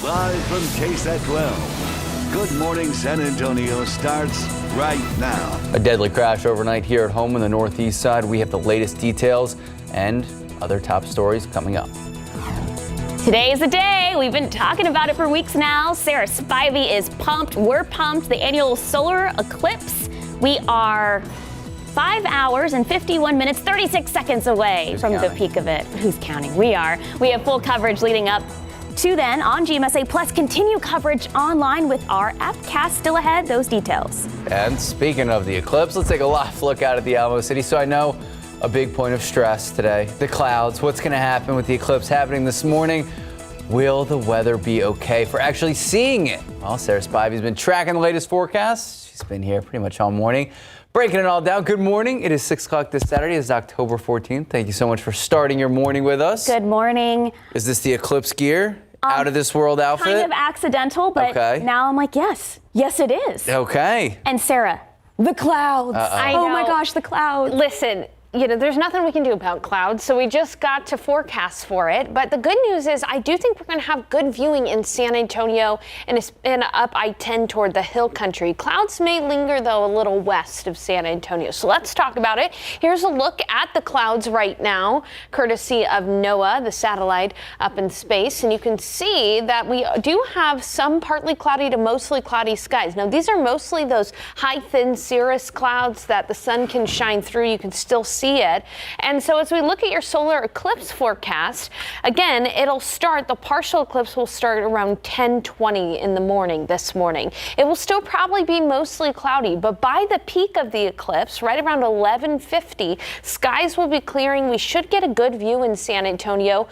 Live from KSAT 12. Good Morning San Antonio starts right now. A deadly crash overnight here at home on the northeast side. We have the latest details and other top stories coming up. Today is the day. We've been talking about it for weeks now. Sarah Spivey is pumped. We're pumped. The annual solar eclipse. We are 5 hours and 51 minutes, 36 seconds away from the peak of it. Who's counting? We are. We have full coverage leading up to then on GMSA Plus. Continue coverage online with our appcast still ahead. Those details. And speaking of the eclipse, let's take a live look out at the Alamo City. So I know a big point of stress today, the clouds. What's going to happen with the eclipse happening this morning? Will the weather be okay for actually seeing it? Well, Sarah Spivey's been tracking the latest forecast. She's been here pretty much all morning, breaking it all down. Good morning. It is 6 o'clock this Saturday. It's October 14th. Thank you so much for starting your morning with us. Good morning. Is this the eclipse gear? Out of this world outfit? Kind of accidental, but now I'm like, yes, it is. Okay. And Sarah, the clouds. Oh my gosh, the clouds. Listen, there's nothing we can do about clouds, so we just got to forecast for it. But the good news is I do think we're going to have good viewing in San Antonio and up I-10 toward the hill country. Clouds may linger, though, a little west of San Antonio. So let's talk about it. Here's a look at the clouds right now, courtesy of NOAA, the satellite up in space. And you can see that we do have some partly cloudy to mostly cloudy skies. Now, these are mostly those high, thin cirrus clouds that the sun can shine through. You can still see it. And so as we look at your solar eclipse forecast, again, the partial eclipse will start around 10:20 in the morning this morning. It will still probably be mostly cloudy, but by the peak of the eclipse, right around 11:50, skies will be clearing. We should get a good view in San Antonio.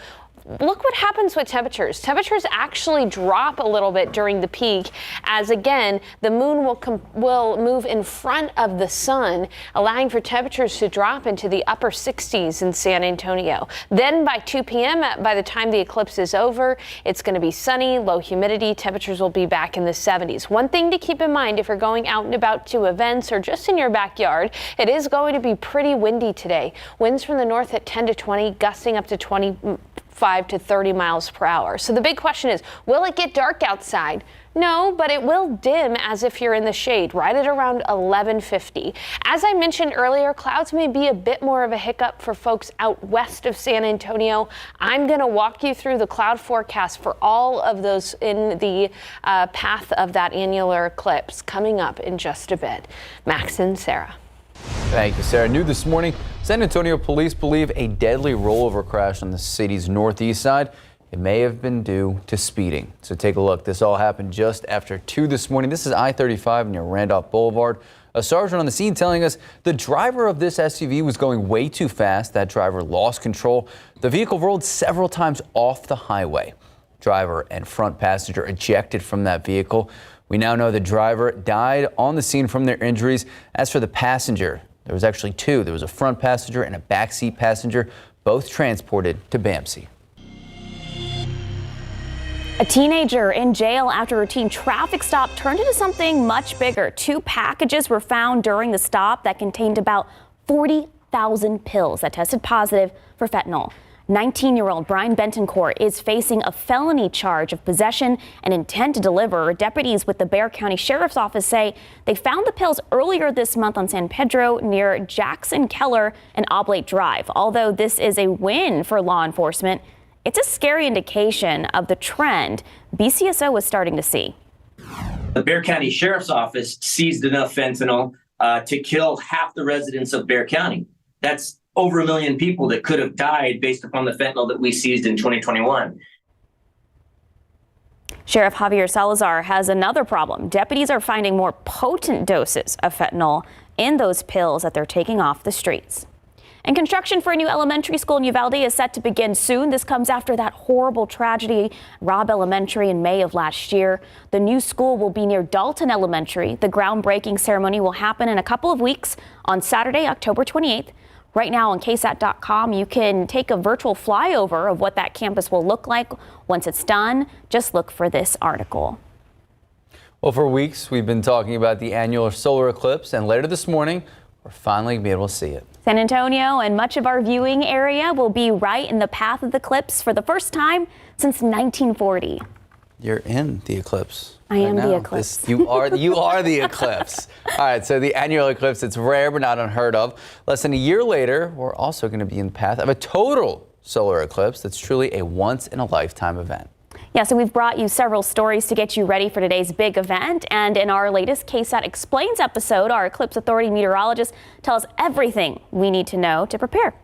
Look what happens with temperatures. Temperatures actually drop a little bit during the peak as, again, the moon will move in front of the sun, allowing for temperatures to drop into the upper 60s in San Antonio. Then by 2 p.m., by the time the eclipse is over, it's going to be sunny, low humidity. Temperatures will be back in the 70s. One thing to keep in mind if you're going out and about to events or just in your backyard, it is going to be pretty windy today. Winds from the north at 10 to 20, gusting up to 25 to 30 miles per hour. So the big question is, will it get dark outside? No, but it will dim as if you're in the shade, right at around 11:50. As I mentioned earlier, clouds may be a bit more of a hiccup for folks out west of San Antonio. I'm going to walk you through the cloud forecast for all of those in the path of that annular eclipse coming up in just a bit. Max and Sarah. Thank you, Sarah. New this morning, San Antonio police believe a deadly rollover crash on the city's northeast side. It may have been due to speeding. So take a look. This all happened just after 2 this morning. This is I-35 near Randolph Boulevard. A sergeant on the scene telling us the driver of this SUV was going way too fast. That driver lost control. The vehicle rolled several times off the highway. Driver and front passenger ejected from that vehicle. We now know the driver died on the scene from their injuries. As for the passenger, there was actually two. There was a front passenger and a backseat passenger, both transported to BAMC. A teenager in jail after a routine traffic stop turned into something much bigger. 2 packages were found during the stop that contained about 40,000 pills that tested positive for fentanyl. 19-year-old Brian Bentoncourt is facing a felony charge of possession and intent to deliver. Deputies with the Bexar County Sheriff's Office say they found the pills earlier this month on San Pedro near Jackson Keller and Oblate Drive. Although this is a win for law enforcement, it's a scary indication of the trend BCSO is starting to see. The Bexar County Sheriff's Office seized enough fentanyl to kill half the residents of Bexar County. That's over 1 million people that could have died based upon the fentanyl that we seized in 2021. Sheriff Javier Salazar has another problem. Deputies are finding more potent doses of fentanyl in those pills that they're taking off the streets. And construction for a new elementary school in Uvalde is set to begin soon. This comes after that horrible tragedy, Robb Elementary, in May of last year. The new school will be near Dalton Elementary. The groundbreaking ceremony will happen in a couple of weeks on Saturday, October 28th. Right now on KSAT.com, you can take a virtual flyover of what that campus will look like once it's done. Just look for this article. Well, for weeks, we've been talking about the annual solar eclipse, and later this morning, we're finally going to be able to see it. San Antonio and much of our viewing area will be right in the path of the eclipse for the first time since 1940. You're in the eclipse. I am right the now. eclipse. You are the eclipse. All right, so the annual eclipse, it's rare but not unheard of. Less than a year later, we're also going to be in the path of a total solar eclipse that's truly a once-in-a-lifetime event. Yeah, so we've brought you several stories to get you ready for today's big event. And in our latest KSAT Explains episode, our Eclipse Authority meteorologist tells us everything we need to know to prepare.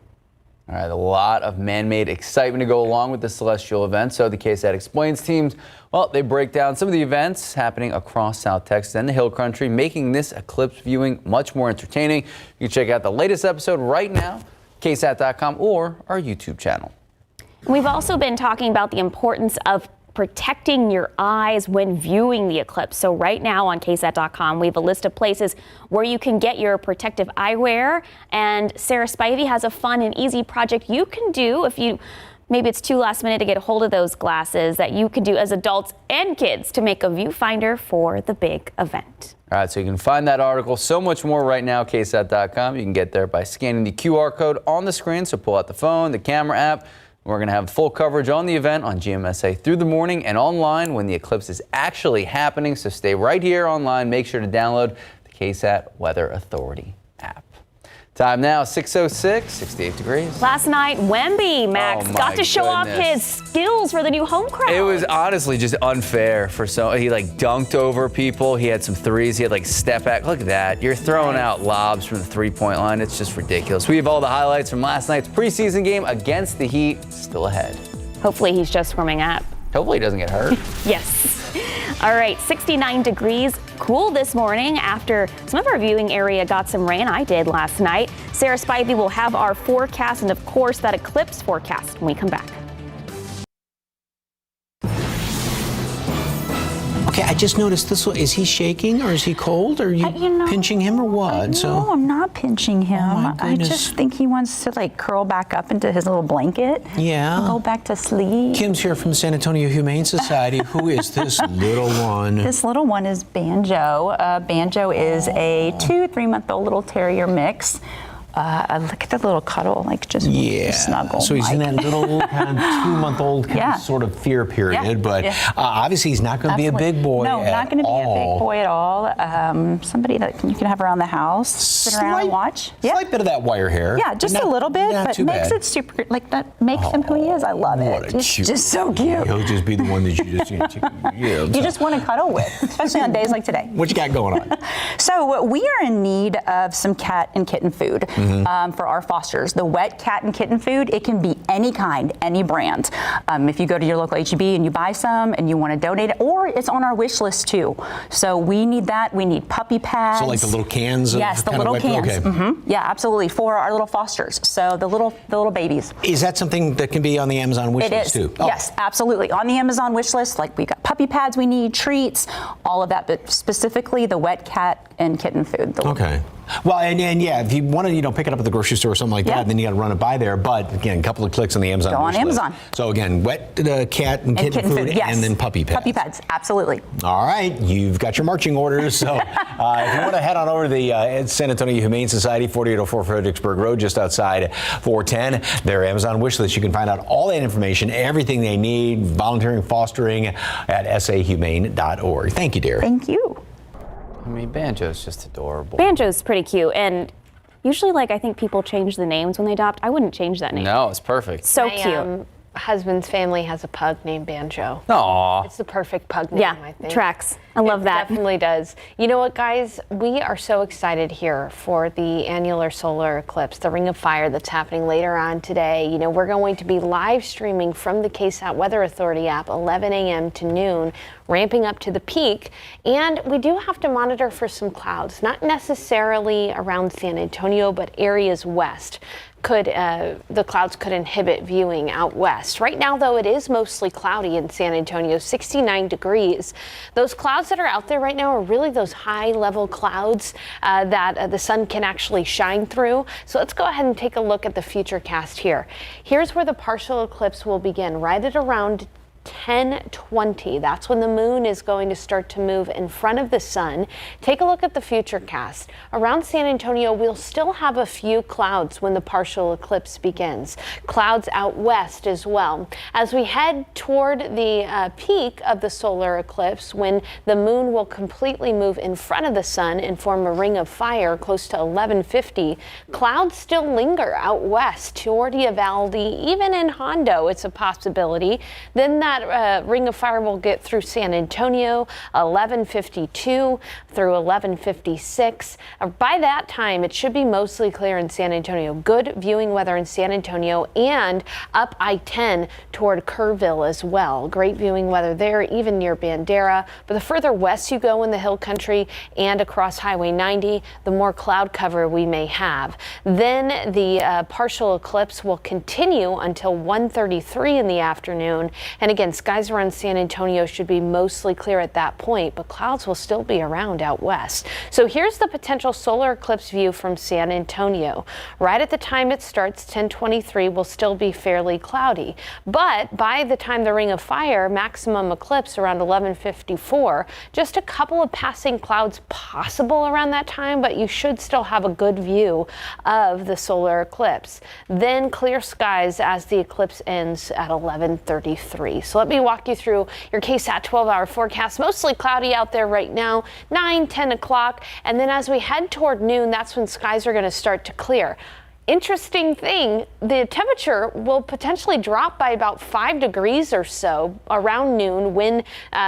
All right, a lot of man-made excitement to go along with the celestial event. So the KSAT Explains teams, well, they break down some of the events happening across South Texas and the Hill Country, making this eclipse viewing much more entertaining. You can check out the latest episode right now, KSAT.com or our YouTube channel. We've also been talking about the importance of protecting your eyes when viewing the eclipse. So right now on KSAT.com, we have a list of places where you can get your protective eyewear. And Sarah Spivey has a fun and easy project you can do if maybe it's too last minute to get a hold of those glasses that you can do as adults and kids to make a viewfinder for the big event. All right, so you can find that article, so much more right now, KSAT.com. You can get there by scanning the QR code on the screen. So pull out the phone, the camera app. We're going to have full coverage on the event on GMSA through the morning and online when the eclipse is actually happening. So stay right here online. Make sure to download the KSAT Weather Authority app. Time now, 6:06, 68 degrees. Last night, Wemby, Max, got to show off his skills for the new home crowd. It was honestly just unfair for he dunked over people. He had some threes. He had step back. Look at that. You're throwing out lobs from the three-point line. It's just ridiculous. We have all the highlights from last night's preseason game against the Heat. Still ahead. Hopefully he's just warming up. Hopefully he doesn't get hurt. Yes. All right, 69 degrees, cool this morning after some of our viewing area got some rain. I did last night. Sarah Spivey will have our forecast and, of course, that eclipse forecast when we come back. Okay, I just noticed this one. Is he shaking or is he cold? Or are you pinching him or what? No, I'm not pinching him. Oh my I goodness. just think he wants to curl back up into his little blanket. Yeah. And go back to sleep. Kim's here from San Antonio Humane Society. Who is this little one? This little one is Banjo. Banjo is a 2-3-month-old little terrier mix. Look at the little cuddle, just snuggle. So he's in that little kind of 2-month-old sort of fear period, but obviously he's not going to be a big boy. No, not going to be a big boy at all. Somebody that you can have around the house, sit around and watch. Slight bit of that wire hair. Yeah, just a little bit, but makes it super. That makes him who he is. I love it. It's just so cute. He'll just be the one that you just you just want to cuddle with, especially on days like today. What you got going on? So we are in need of some cat and kitten food. For our fosters. The wet cat and kitten food, it can be any kind, any brand. If you go to your local HEB and you buy some and you want to donate it, or it's on our wish list too. So we need that. We need puppy pads. So the little cans? Yes, the little cans. Okay. Yeah, absolutely. For our little fosters. So the little babies. Is that something that can be on the Amazon wish list too? Oh. Yes, absolutely. On the Amazon wish list, we got puppy pads we need, treats, all of that, but specifically the wet cat and kitten food. Okay. Well, and if you want to, pick it up at the grocery store or something like that, then you got to run it by there. But again, a couple of clicks on the Amazon. Go on Amazon. List. So again, wet cat and kitten food, yes. and then puppy pads. Puppy pads, absolutely. All right, you've got your marching orders. So if you want to head on over to the San Antonio Humane Society, 4804 Fredericksburg Road, just outside 410, their Amazon wish list. You can find out all that information, everything they need, volunteering, fostering at sahumane.org. Thank you, dear. Thank you. I mean, Banjo's just adorable. Banjo's pretty cute, and usually, I think people change the names when they adopt. I wouldn't change that name. No, it's perfect. So My, cute. Husband's family has a pug named Banjo. Aww. It's the perfect pug name, I think. Tracks. I love that. It definitely does. You know what, guys? We are so excited here for the annular solar eclipse, the Ring of Fire that's happening later on today. We're going to be live streaming from the KSAT Weather Authority app, 11 a.m. to noon, ramping up to the peak. And we do have to monitor for some clouds, not necessarily around San Antonio, but areas west. The clouds could inhibit viewing out west. Right now, though, it is mostly cloudy in San Antonio, 69 degrees. Those clouds that are out there right now are really those high-level clouds that the sun can actually shine through. So let's go ahead and take a look at the future cast here. Here's where the partial eclipse will begin, right at around 10:20. That's when the moon is going to start to move in front of the sun. Take a look at the futurecast. Around San Antonio, we'll still have a few clouds when the partial eclipse begins. Clouds out west as well. As we head toward the peak of the solar eclipse, when the moon will completely move in front of the sun and form a ring of fire close to 11:50, clouds still linger out west toward Uvalde, even in Hondo. It's a possibility. Then that ring of fire will get through San Antonio, 11:52 through 11:56. By that time, it should be mostly clear in San Antonio. Good viewing weather in San Antonio and up I-10 toward Kerrville as well. Great viewing weather there, even near Bandera. But the further west you go in the hill country and across Highway 90, the more cloud cover we may have. Then the partial eclipse will continue until 1:33 in the afternoon. And again, skies around San Antonio should be mostly clear at that point, but clouds will still be around out west. So here's the potential solar eclipse view from San Antonio. Right at the time it starts, 10:23, will still be fairly cloudy. But by the time the ring of fire, maximum eclipse around 11:54, just a couple of passing clouds possible around that time, but you should still have a good view of the solar eclipse. Then clear skies as the eclipse ends at 11:33. So let me walk you through your KSAT 12-hour forecast. Mostly cloudy out there right now, 9, 10 o'clock. And then as we head toward noon, that's when skies are going to start to clear. Interesting thing, the temperature will potentially drop by about 5 degrees or so around noon when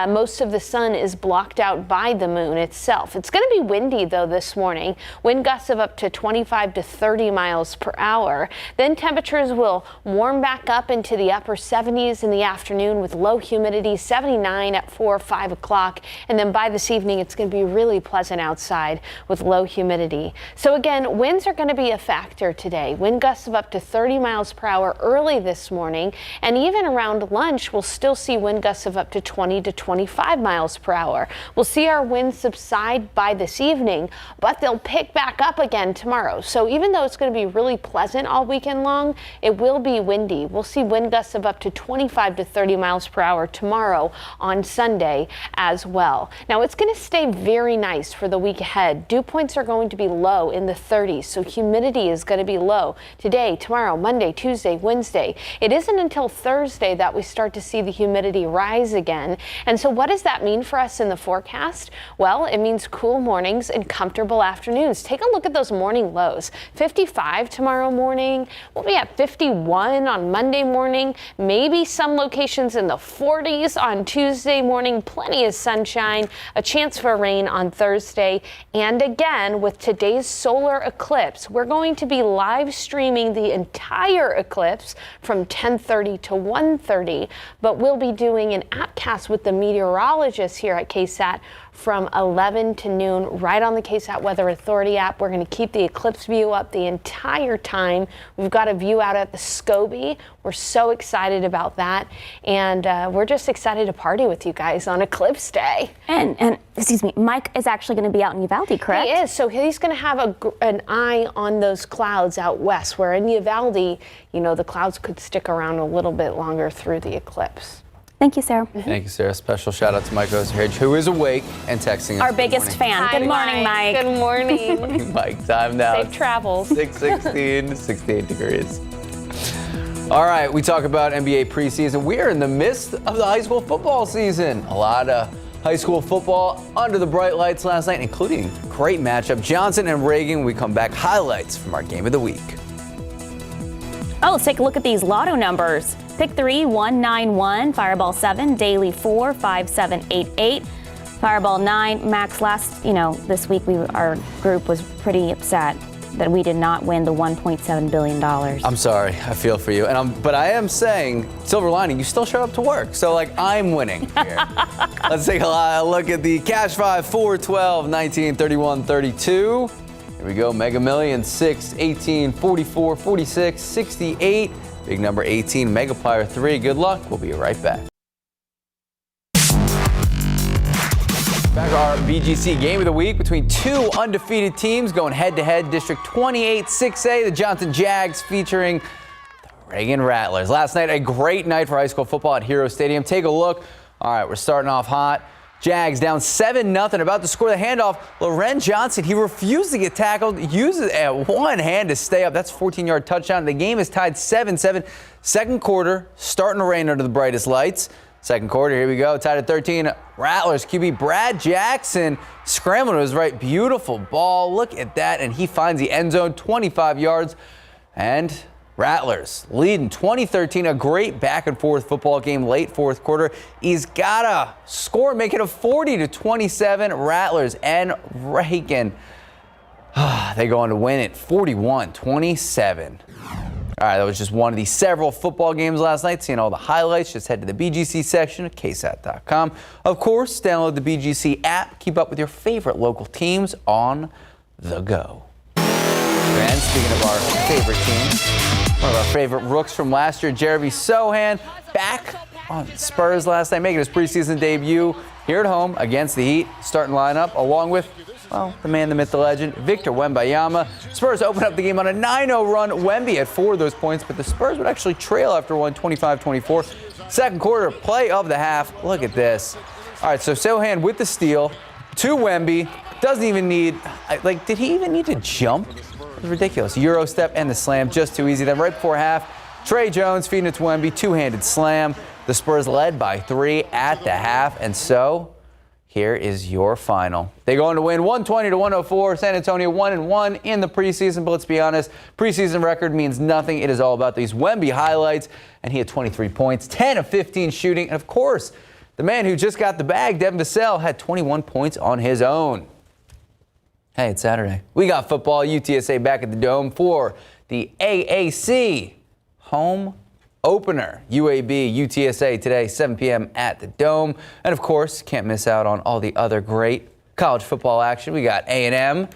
most of the sun is blocked out by the moon itself. It's going to be windy though this morning, wind gusts of up to 25 to 30 miles per hour. Then temperatures will warm back up into the upper 70s in the afternoon with low humidity, 79 at 4 or 5 o'clock. And then by this evening, it's going to be really pleasant outside with low humidity. So again, winds are going to be a factor today. Wind gusts of up to 30 miles per hour early this morning, and even around lunch, we'll still see wind gusts of up to 20 to 25 miles per hour. We'll see our winds subside by this evening, but they'll pick back up again tomorrow. So even though it's going to be really pleasant all weekend long, it will be windy. We'll see wind gusts of up to 25 to 30 miles per hour tomorrow on Sunday as well. Now it's going to stay very nice for the week ahead. Dew points are going to be low in the 30s, so humidity is going to be low today, tomorrow, Monday, Tuesday, Wednesday. It isn't until Thursday that we start to see the humidity rise again. And so what does that mean for us in the forecast? Well, it means cool mornings and comfortable afternoons. Take a look at those morning lows. 55 tomorrow morning. We'll be at 51 on Monday morning. Maybe some locations in the 40s on Tuesday morning. Plenty of sunshine. A chance for rain on Thursday. And again, with today's solar eclipse, we're going to be live streaming the entire eclipse from 10:30 to 1:30, but we'll be doing an appcast with the meteorologists here at KSAT from 11 to noon right on the KSAT Weather Authority app. We're going to keep the eclipse view up the entire time. We've got a view out at the SCOBY. We're so excited about that, and we're just excited to party with you guys on Eclipse Day. And excuse me, Mike is actually going to be out in Uvalde, correct? He is, so he's going to have an eye on those clouds out west, where in Uvalde, you know, the clouds could stick around a little bit longer through the eclipse. Thank you, Sarah. Thank you, Sarah. Special shout out to Mike Osterhage, who is awake and texting us. Our biggest fan. Hi, Good morning, Mike. Good morning. Morning, Mike. Time now. Safe travels. 6:16, 68 degrees. All right, we talk about NBA preseason. We are in the midst of the high school football season. A lot of high school football under the bright lights last night, including a great matchup. Johnson and Reagan, when we come back, highlights from our game of the week. Oh, let's take a look at these lotto numbers. Pick 3, 191, Fireball 7, Daily 4, 5788, Fireball 9, Max. This week our group was pretty upset that we did not win the $1.7 billion. I'm sorry, I feel for you. But I am saying, silver lining, you still showed up to work. So I'm winning here. Let's take a look at the Cash 5, 4, 12, 19, 31, 32. Here we go, Mega Millions, 6, 18, 44, 46, 68. Big number 18, Megaplier 3. Good luck. We'll be right back. Back to our BGC game of the week between two undefeated teams going head-to-head. District 28 6A, the Johnson Jags featuring the Reagan Rattlers. Last night, a great night for high school football at Hero Stadium. Take a look. All right, we're starting off hot. Jags down 7-0, about to score the handoff. Loren Johnson, he refused to get tackled, uses at one hand to stay up. That's a 14-yard touchdown. The game is tied 7-7. Second quarter, starting to rain under the brightest lights. Second quarter, here we go, tied at 13. Rattlers QB Brad Jackson scrambling to his right. Beautiful ball. Look at that, and he finds the end zone, 25 yards. And Rattlers leading 2013, a great back-and-forth football game late fourth quarter. He's got to score, make it a 40-27. Rattlers and Reagan, they go on to win it 41-27. All right, that was just one of the several football games last night. Seeing all the highlights, just head to the BGC section at KSAT.com. Of course, download the BGC app. Keep up with your favorite local teams on the go. And speaking of our favorite teams, one of our favorite rooks from last year, Jeremy Sohan, back on Spurs last night, making his preseason debut here at home against the Heat. Starting lineup, along with, well, the man, the myth, the legend, Victor Wembanyama. Spurs open up the game on a 9-0 run. Wemby had 4 of those points, but the Spurs would actually trail after one, 25-24. Second quarter, play of the half. Look at this. All right, so Sohan with the steal to Wemby. Doesn't even need, like, did he even need to jump? It was ridiculous. Euro step and the slam, just too easy. Then right before half, Trey Jones feeding it to Wemby, two-handed slam. The Spurs led by 3 at the half, and so here is your final. They go on to win 120-104. San Antonio 1-1 in the preseason, but let's be honest, preseason record means nothing. It is all about these Wemby highlights, and he had 23 points, 10 of 15 shooting, and of course, the man who just got the bag, Devin Vassell, had 21 points on his own. Hey, it's Saturday. We got football, UTSA back at the Dome for the AAC home opener. UAB, UTSA today, 7 p.m. at the Dome. And of course, can't miss out on all the other great college football action. We got A&M,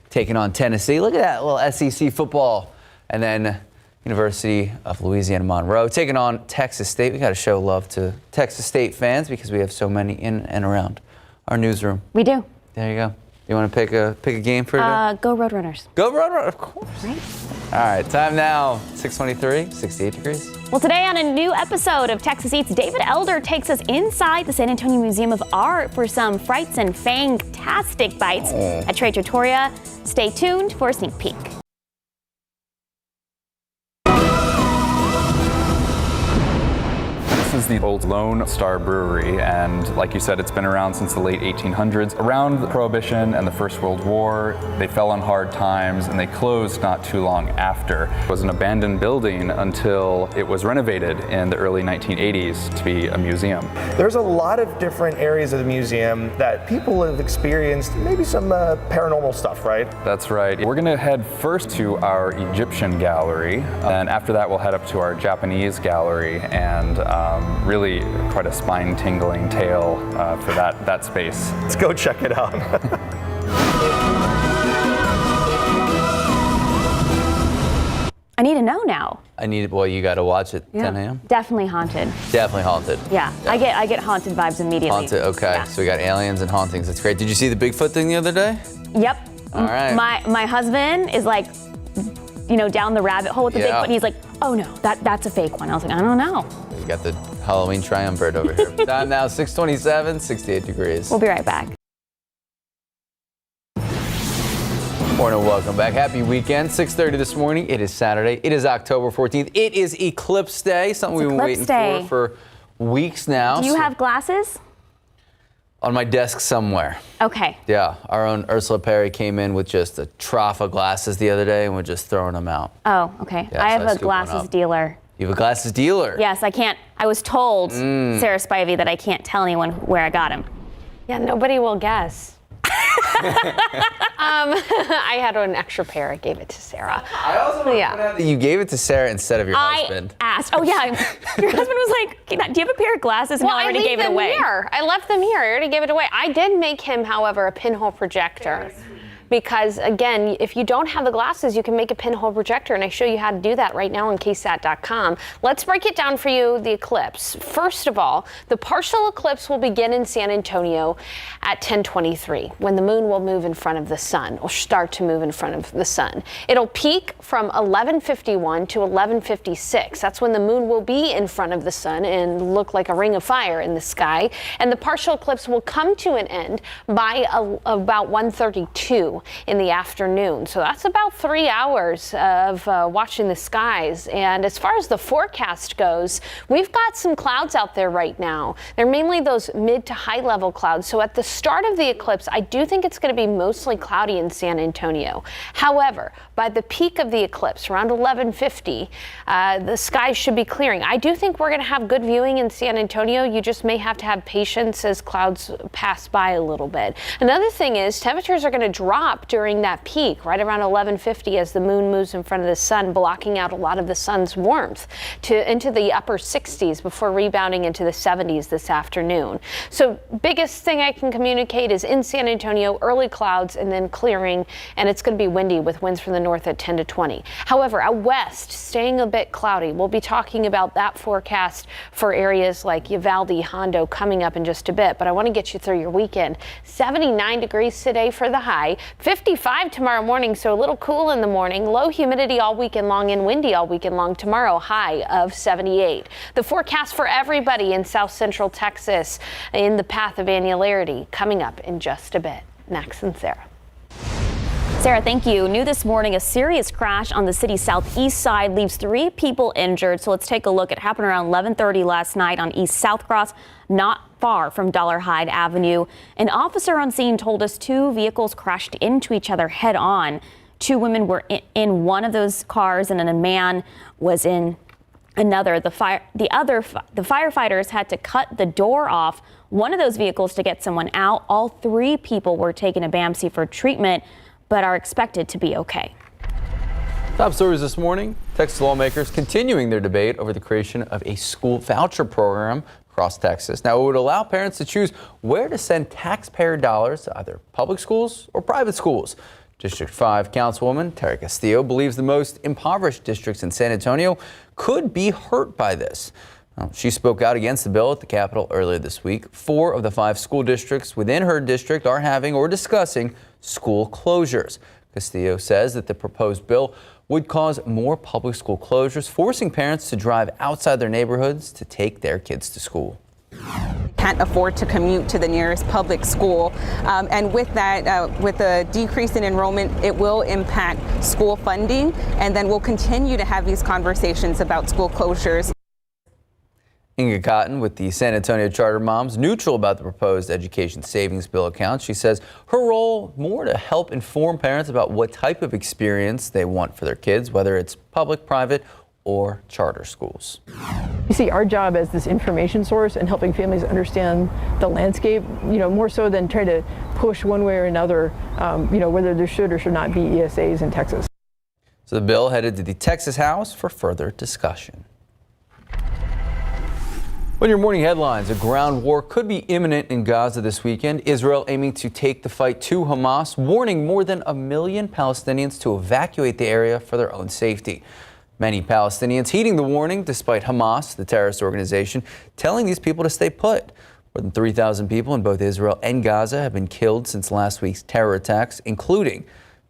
taking on Tennessee. Look at that little SEC football. And then University of Louisiana Monroe taking on Texas State. We got to show love to Texas State fans because we have so many in and around our newsroom. We do. There you go. You want to pick a game for today? Go Roadrunners. Go Roadrunners, of course. Right. All right, time now, 6:23, 68 degrees. Well, today on a new episode of Texas Eats, David Elder takes us inside the San Antonio Museum of Art for some frights and fantastic bites at Tre Trattoria. Stay tuned for a sneak peek. This is the old Lone Star Brewery, and like you said, it's been around since the late 1800s. Around the Prohibition and the First World War, they fell on hard times and they closed not too long after. It was an abandoned building until it was renovated in the early 1980s to be a museum. There's a lot of different areas of the museum that people have experienced maybe some paranormal stuff, right? That's right. We're going to head first to our Egyptian gallery, and after that we'll head up to our Japanese gallery and really quite a spine-tingling tale for that space. Let's go check it out. I need to know now. Well, you got to watch it 10 a.m. Definitely haunted. Definitely haunted. Yeah. I get haunted vibes immediately. Haunted, okay. Yeah. So we got aliens and hauntings. That's great. Did you see the Bigfoot thing the other day? Yep. All right. My husband is like, down the rabbit hole with the Bigfoot, and he's like, oh no, that's a fake one. I was like, I don't know. You got the Halloween triumvirate over here. Time now, 6:27, 68 degrees. We'll be right back. Morning, welcome back. Happy weekend. 6:30 this morning. It is Saturday. It is October 14th. It is Eclipse Day, something we've been waiting for weeks now. Do you have glasses? On my desk somewhere. Okay. Yeah, our own Ursula Perry came in with just a trough of glasses the other day, and we're just throwing them out. Oh, okay. Yeah, I so have I a scooped one glasses up. dealer. You have a glasses dealer? Yes, I can't. I was told, Sarah Spivey, that I can't tell anyone where I got him. Yeah, nobody will guess. I had an extra pair. I gave it to Sarah. I also want to point out that you gave it to Sarah instead of your husband. I asked. Oh, yeah. Your husband was like, do you have a pair of glasses? And I already gave it away. I left them here. I already gave it away. I did make him, however, a pinhole projector because again, if you don't have the glasses, you can make a pinhole projector, and I show you how to do that right now on KSAT.com. Let's break it down for you, the eclipse. First of all, the partial eclipse will begin in San Antonio at 10:23, when the moon will move in front of the sun, or start to move in front of the sun. It'll peak from 11:51 to 11:56. That's when the moon will be in front of the sun and look like a ring of fire in the sky. And the partial eclipse will come to an end by about 1:32 in the afternoon. So that's about 3 hours of watching the skies. And as far as the forecast goes, we've got some clouds out there right now. They're mainly those mid to high level clouds. So at the start of the eclipse, I do think it's going to be mostly cloudy in San Antonio. However, by the peak of the eclipse, around 11:50, the skies should be clearing. I do think we're going to have good viewing in San Antonio. You just may have to have patience as clouds pass by a little bit. Another thing is temperatures are going to drop during that peak, right around 11:50, as the moon moves in front of the sun, blocking out a lot of the sun's warmth into the upper 60s before rebounding into the 70s this afternoon. So biggest thing I can communicate is in San Antonio, early clouds and then clearing, and it's going to be windy with winds from the north at 10 to 20. However, out west, staying a bit cloudy. We'll be talking about that forecast for areas like Uvalde, Hondo coming up in just a bit, but I want to get you through your weekend. 79 degrees today for the high, 55 tomorrow morning, so a little cool in the morning, low humidity all weekend long and windy all weekend long. Tomorrow, high of 78. The forecast for everybody in south central Texas in the path of annularity coming up in just a bit. Max and Sarah. Sarah, thank you. New this morning, a serious crash on the city's southeast side leaves 3 people injured. So let's take a look. It happened around 11:30 last night on East South Cross, not far from Dollarhide Avenue. An officer on scene told us 2 vehicles crashed into each other head on. 2 women were in one of those cars and then a man was in another. The firefighters had to cut the door off one of those vehicles to get someone out. All 3 people were taken to BAMC for treatment, but are expected to be okay. Top stories this morning. Texas lawmakers continuing their debate over the creation of a school voucher program across Texas. Now, it would allow parents to choose where to send taxpayer dollars to either public schools or private schools. District 5 Councilwoman Terry Castillo believes the most impoverished districts in San Antonio could be hurt by this. She spoke out against the bill at the Capitol earlier this week. 4 of the 5 school districts within her district are having or discussing school closures. Castillo says that the proposed bill would cause more public school closures, forcing parents to drive outside their neighborhoods to take their kids to school. Can't afford to commute to the nearest public school. And with that, with the decrease in enrollment, it will impact school funding. And then we'll continue to have these conversations about school closures. Inga Cotton with the San Antonio Charter Moms, neutral about the proposed education savings bill account. She says her role more to help inform parents about what type of experience they want for their kids, whether it's public, private, or charter schools. You see our job as this information source and helping families understand the landscape, more so than try to push one way or another, whether there should or should not be ESAs in Texas. So the bill headed to the Texas House for further discussion. On your morning headlines, a ground war could be imminent in Gaza this weekend. Israel aiming to take the fight to Hamas, warning more than 1 million Palestinians to evacuate the area for their own safety. Many Palestinians heeding the warning, despite Hamas, the terrorist organization, telling these people to stay put. More than 3,000 people in both Israel and Gaza have been killed since last week's terror attacks, including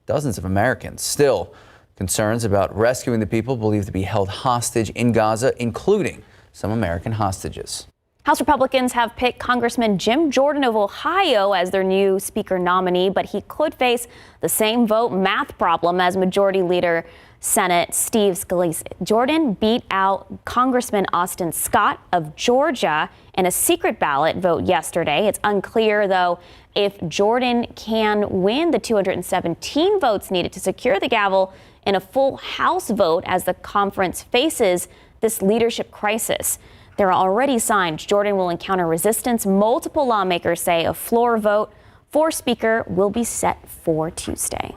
dozens of Americans. Still, concerns about rescuing the people believed to be held hostage in Gaza, including some American hostages. House Republicans have picked Congressman Jim Jordan of Ohio as their new speaker nominee, but he could face the same vote math problem as Majority Leader Senate Steve Scalise. Jordan beat out Congressman Austin Scott of Georgia in a secret ballot vote yesterday. It's unclear, though, if Jordan can win the 217 votes needed to secure the gavel in a full House vote as the conference faces this leadership crisis. There are already signs Jordan will encounter resistance. Multiple lawmakers say a floor vote for Speaker will be set for Tuesday.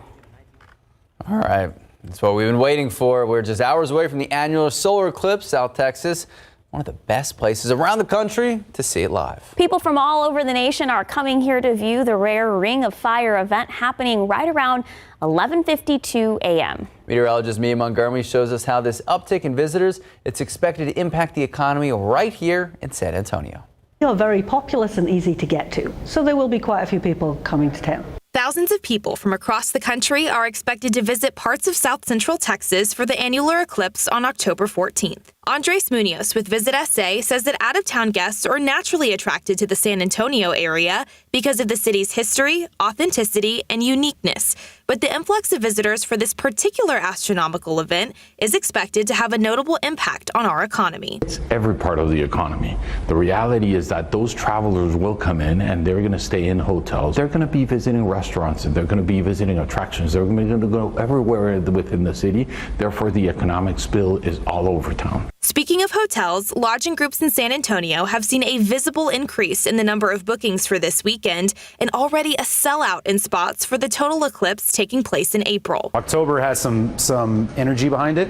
All right. That's what we've been waiting for. We're just hours away from the annual solar eclipse, South Texas. one of the best places around the country to see it live. People from all over the nation are coming here to view the rare Ring of Fire event happening right around 11:52 a.m. Meteorologist Mia Montgomery shows us how this uptick in visitors, it's expected to impact the economy right here in San Antonio. Very populous and easy to get to, so there will be quite a few people coming to town. Thousands of people from across the country are expected to visit parts of South Central Texas for the annular eclipse on October 14th. Andres Munoz with Visit SA says that out-of-town guests are naturally attracted to the San Antonio area because of the city's history, authenticity, and uniqueness. But the influx of visitors for this particular astronomical event is expected to have a notable impact on our economy. It's every part of the economy. The reality is that those travelers will come in and they're going to stay in hotels. They're going to be visiting restaurants and they're going to be visiting attractions. They're going to go everywhere within the city. Therefore, the economic spill is all over town. Speaking of hotels, lodging groups in San Antonio have seen a visible increase in the number of bookings for this weekend and already a sellout in spots for the total eclipse taking place in April. October has some energy behind it.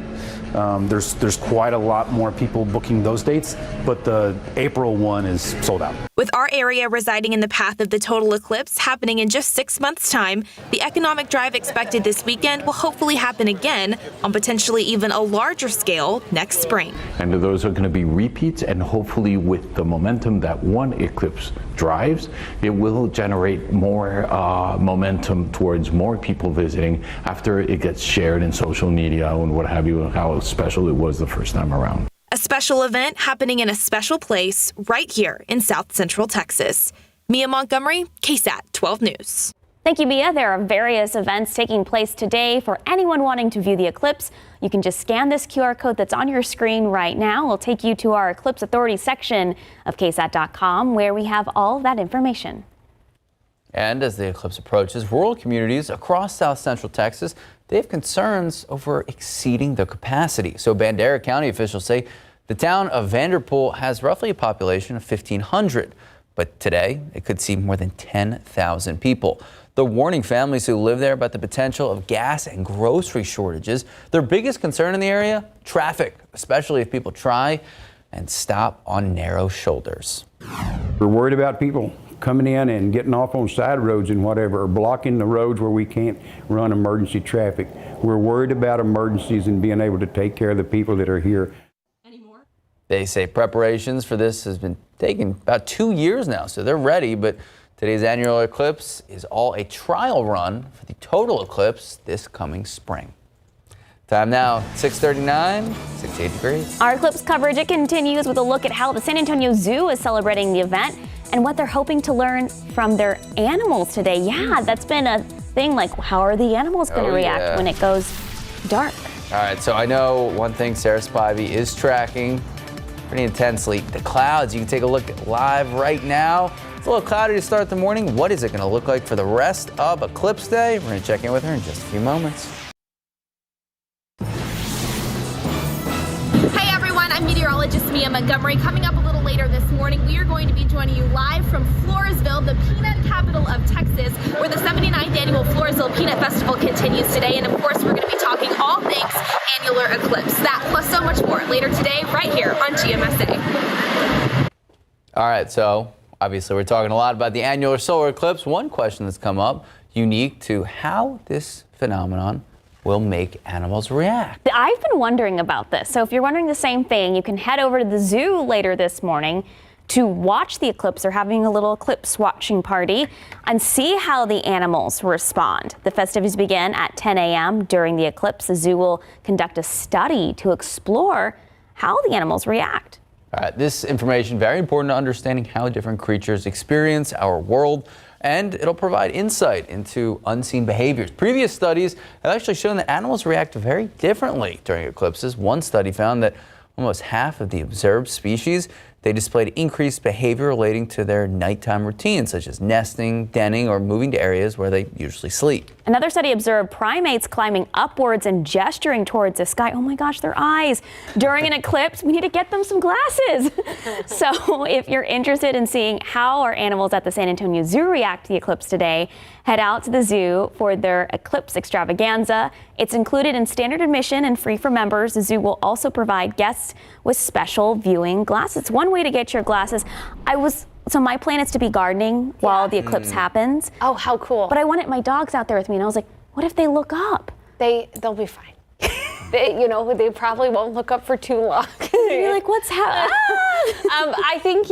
There's quite a lot more people booking those dates, but the April one is sold out. With our area residing in the path of the total eclipse happening in just 6 months' time, the economic drive expected this weekend will hopefully happen again on potentially even a larger scale next spring. And those are going to be repeats, and hopefully with the momentum that one eclipse drives, it will generate more momentum towards more people visiting after it gets shared in social media and what have you, and how special it was the first time around. A special event happening in a special place right here in South Central Texas. Mia Montgomery, KSAT 12 News. Thank you, Mia. There are various events taking place today. For anyone wanting to view the eclipse, you can just scan this QR code that's on your screen right now. It'll take you to our Eclipse Authority section of KSAT.com, where we have all of that information. And as the eclipse approaches, rural communities across South Central Texas, they have concerns over exceeding their capacity. So Bandera County officials say the town of Vanderpool has roughly a population of 1,500. But today, it could see more than 10,000 people. They're warning families who live there about the potential of gas and grocery shortages. Their biggest concern in the area, traffic, especially if people try and stop on narrow shoulders. We're worried about people coming in and getting off on side roads and whatever, or blocking the roads where we can't run emergency traffic. We're worried about emergencies and being able to take care of the people that are here. They say preparations for this has been taking about 2 years now, so they're ready. But today's annual eclipse is all a trial run for the total eclipse this coming spring. Time now, 6:39, 68 degrees. Our eclipse coverage, it continues with a look at how the San Antonio Zoo is celebrating the event and what they're hoping to learn from their animals today. Yeah, that's been a thing, like how are the animals going to react when it goes dark? All right, so I know one thing Sarah Spivey is tracking pretty intensely. The clouds, you can take a look live right now. It's a little cloudy to start the morning. What is it going to look like for the rest of Eclipse Day? We're going to check in with her in just a few moments. Hey everyone, I'm meteorologist Mia Montgomery. Coming up a little later this morning, we are going to be joining you live from Floresville, the peanut capital of Texas, where the 79th annual Floresville Peanut Festival continues today. And of course, we're going to be talking all things annular eclipse. That plus so much more later today, right here on GMSA. All right, so obviously we're talking a lot about the annular solar eclipse. One question that's come up, unique to how this phenomenon will make animals react. I've been wondering about this. So if you're wondering the same thing, you can head over to the zoo later this morning to watch the eclipse. They're having a little eclipse watching party and see how the animals respond. The festivities begin at 10 a.m. during the eclipse. The zoo will conduct a study to explore how the animals react. All right, this information very important to understanding how different creatures experience our world, and it'll provide insight into unseen behaviors. Previous studies have actually shown that animals react very differently during eclipses. One study found that almost half of the observed species, They displayed increased behavior relating to their nighttime routines, such as nesting, denning, or moving to areas where they usually sleep. Another study observed primates climbing upwards and gesturing towards the sky. Oh my gosh, their eyes. During an eclipse, we need to get them some glasses. So if you're interested in seeing how our animals at the San Antonio Zoo react to the eclipse today, head out to the zoo for their Eclipse extravaganza. It's included in standard admission and free for members. The zoo will also provide guests with special viewing glasses. It's one way to get your glasses. So my plan is to be gardening while the eclipse happens. Oh, how cool. But I wanted my dogs out there with me, and I was like, what if they look up? They'll be fine. They probably won't look up for too long. You're like, what's happening? I think,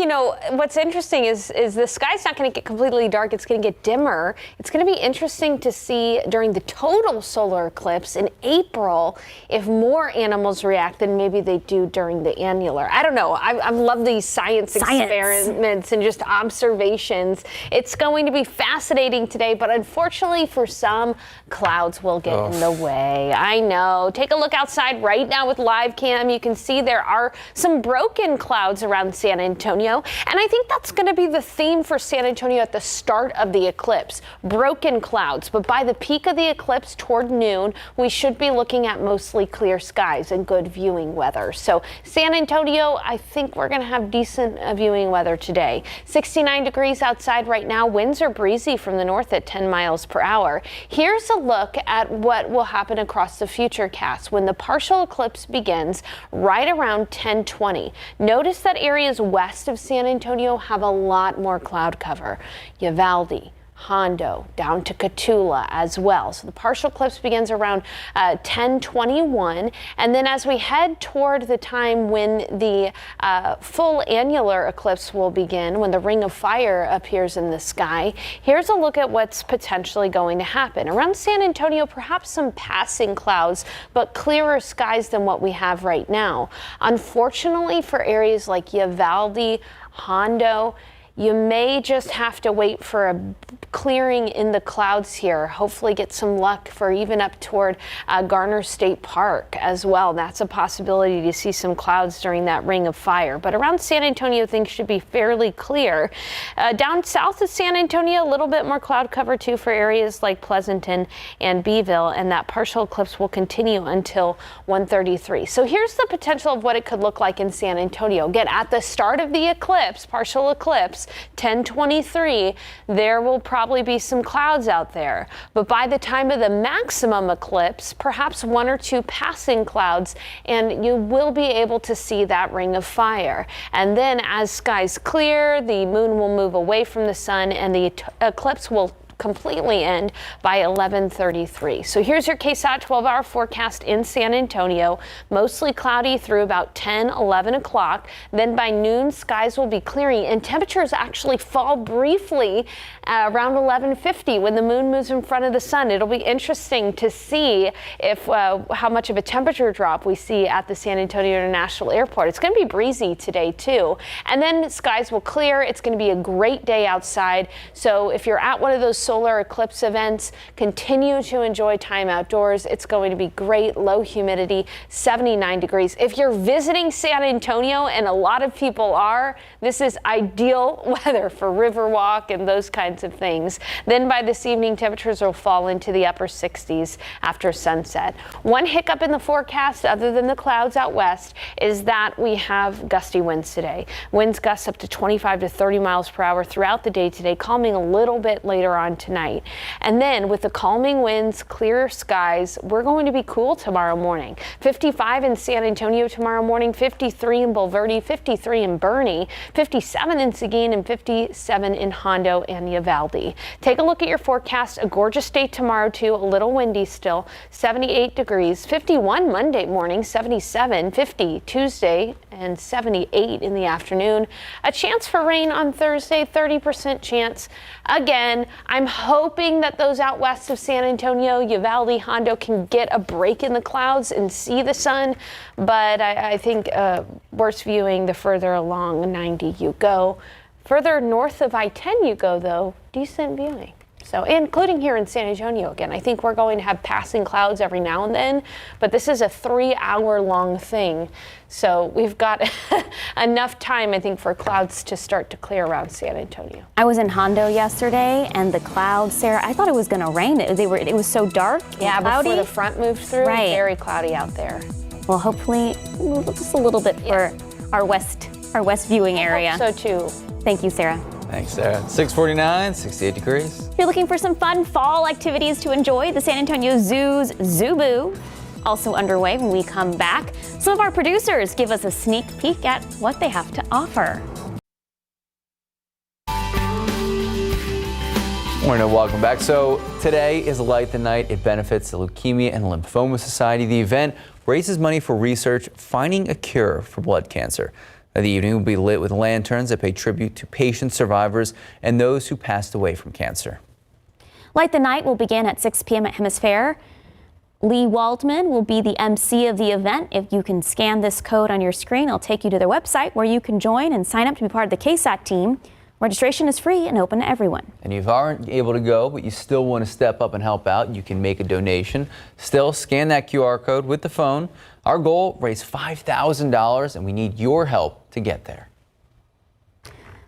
what's interesting is the sky's not going to get completely dark. It's going to get dimmer. It's going to be interesting to see during the total solar eclipse in April if more animals react than maybe they do during the annular. I don't know. I love these science experiments and just observations. It's going to be fascinating today, but unfortunately for some, clouds will get in the way. I know. Take a look outside right now with live cam. You can see there are some broken clouds around San Antonio, and I think that's going to be the theme for San Antonio at the start of the eclipse. Broken clouds, but by the peak of the eclipse toward noon, we should be looking at mostly clear skies and good viewing weather. So San Antonio, I think we're going to have decent viewing weather today. 69 degrees outside right now. Winds are breezy from the north at 10 miles per hour. Here's a look at what will happen across the futurecast when the partial eclipse begins right around 10:20. Notice that areas west of San Antonio have a lot more cloud cover. Uvalde, Hondo, down to Cotulla as well. So the partial eclipse begins around 10:21, and then as we head toward the time when the full annular eclipse will begin, when the ring of fire appears in the sky, here's a look at what's potentially going to happen. Around San Antonio, perhaps some passing clouds, but clearer skies than what we have right now. Unfortunately, for areas like Uvalde, Hondo, you may just have to wait for a clearing in the clouds here. Hopefully get some luck for even up toward Garner State Park as well. That's a possibility to see some clouds during that ring of fire. But around San Antonio, things should be fairly clear. Down south of San Antonio, a little bit more cloud cover too for areas like Pleasanton and Beeville, and that partial eclipse will continue until 1:33. So here's the potential of what it could look like in San Antonio. Again, at the start of the eclipse, partial eclipse, 10:23, there will probably be some clouds out there. But by the time of the maximum eclipse, perhaps one or two passing clouds, and you will be able to see that ring of fire. And then as skies clear, the moon will move away from the sun, and the eclipse will completely end by 11:33. So here's your KSAT 12-hour forecast in San Antonio. Mostly cloudy through about 11 o'clock. Then by noon, skies will be clearing and temperatures actually fall briefly around 11:50 when the moon moves in front of the sun. It'll be interesting to see if how much of a temperature drop we see at the San Antonio International Airport. It's going to be breezy today too. And then skies will clear. It's going to be a great day outside. So if you're at one of those solar eclipse events, continue to enjoy time outdoors. It's going to be great, low humidity, 79 degrees. If you're visiting San Antonio, and a lot of people are, this is ideal weather for Riverwalk and those kinds of things. Then by this evening, temperatures will fall into the upper 60s after sunset. One hiccup in the forecast, other than the clouds out west, is that we have gusty winds today. Winds gust up to 25 to 30 miles per hour throughout the day today, calming a little bit later on tonight. And then with the calming winds, clearer skies, we're going to be cool tomorrow morning. 55 in San Antonio tomorrow morning, 53 in Bulverde, 53 in Bernie, 57 in Seguin, and 57 in Hondo and Uvalde. Take a look at your forecast. A gorgeous day tomorrow too, a little windy still, 78 degrees, 51 Monday morning, 77, 50 Tuesday, and 78 in the afternoon. A chance for rain on Thursday, 30% chance. Again, I'm hoping that those out west of San Antonio, Uvalde, Hondo can get a break in the clouds and see the sun, but I think worse viewing the further along 90 you go. Further north of I-10 you go, though, decent viewing. So So, including here in San Antonio again. I think we're going to have passing clouds every now and then, but this is a 3-hour-long thing. So we've got enough time, I think, for clouds to start to clear around San Antonio. I was in Hondo yesterday, and the clouds, Sarah, I thought it was going to rain. It was so dark and cloudy. Before the front moved through, right. Very cloudy out there. Well, hopefully, just a little bit for our west viewing area. I hope so, too. Thank you, Sarah. Thanks, Sarah. 649, 68 degrees. If you're looking for some fun fall activities to enjoy, the San Antonio Zoo's Zoo Boo also underway when we come back. Some of our producers give us a sneak peek at what they have to offer. Morning and welcome back. So today is Light the Night. It benefits the Leukemia and Lymphoma Society. The event raises money for research finding a cure for blood cancer. The evening will be lit with lanterns that pay tribute to patients, survivors, and those who passed away from cancer. Light the Night will begin at 6 p.m. at Hemisphere. Lee Waldman will be the MC of the event. If you can scan this code on your screen, it'll take you to their website where you can join and sign up to be part of the KSAT team. Registration is free and open to everyone. And if you aren't able to go, but you still want to step up and help out, you can make a donation. Still, scan that QR code with the phone. Our goal, raise $5,000, and we need your help to get there.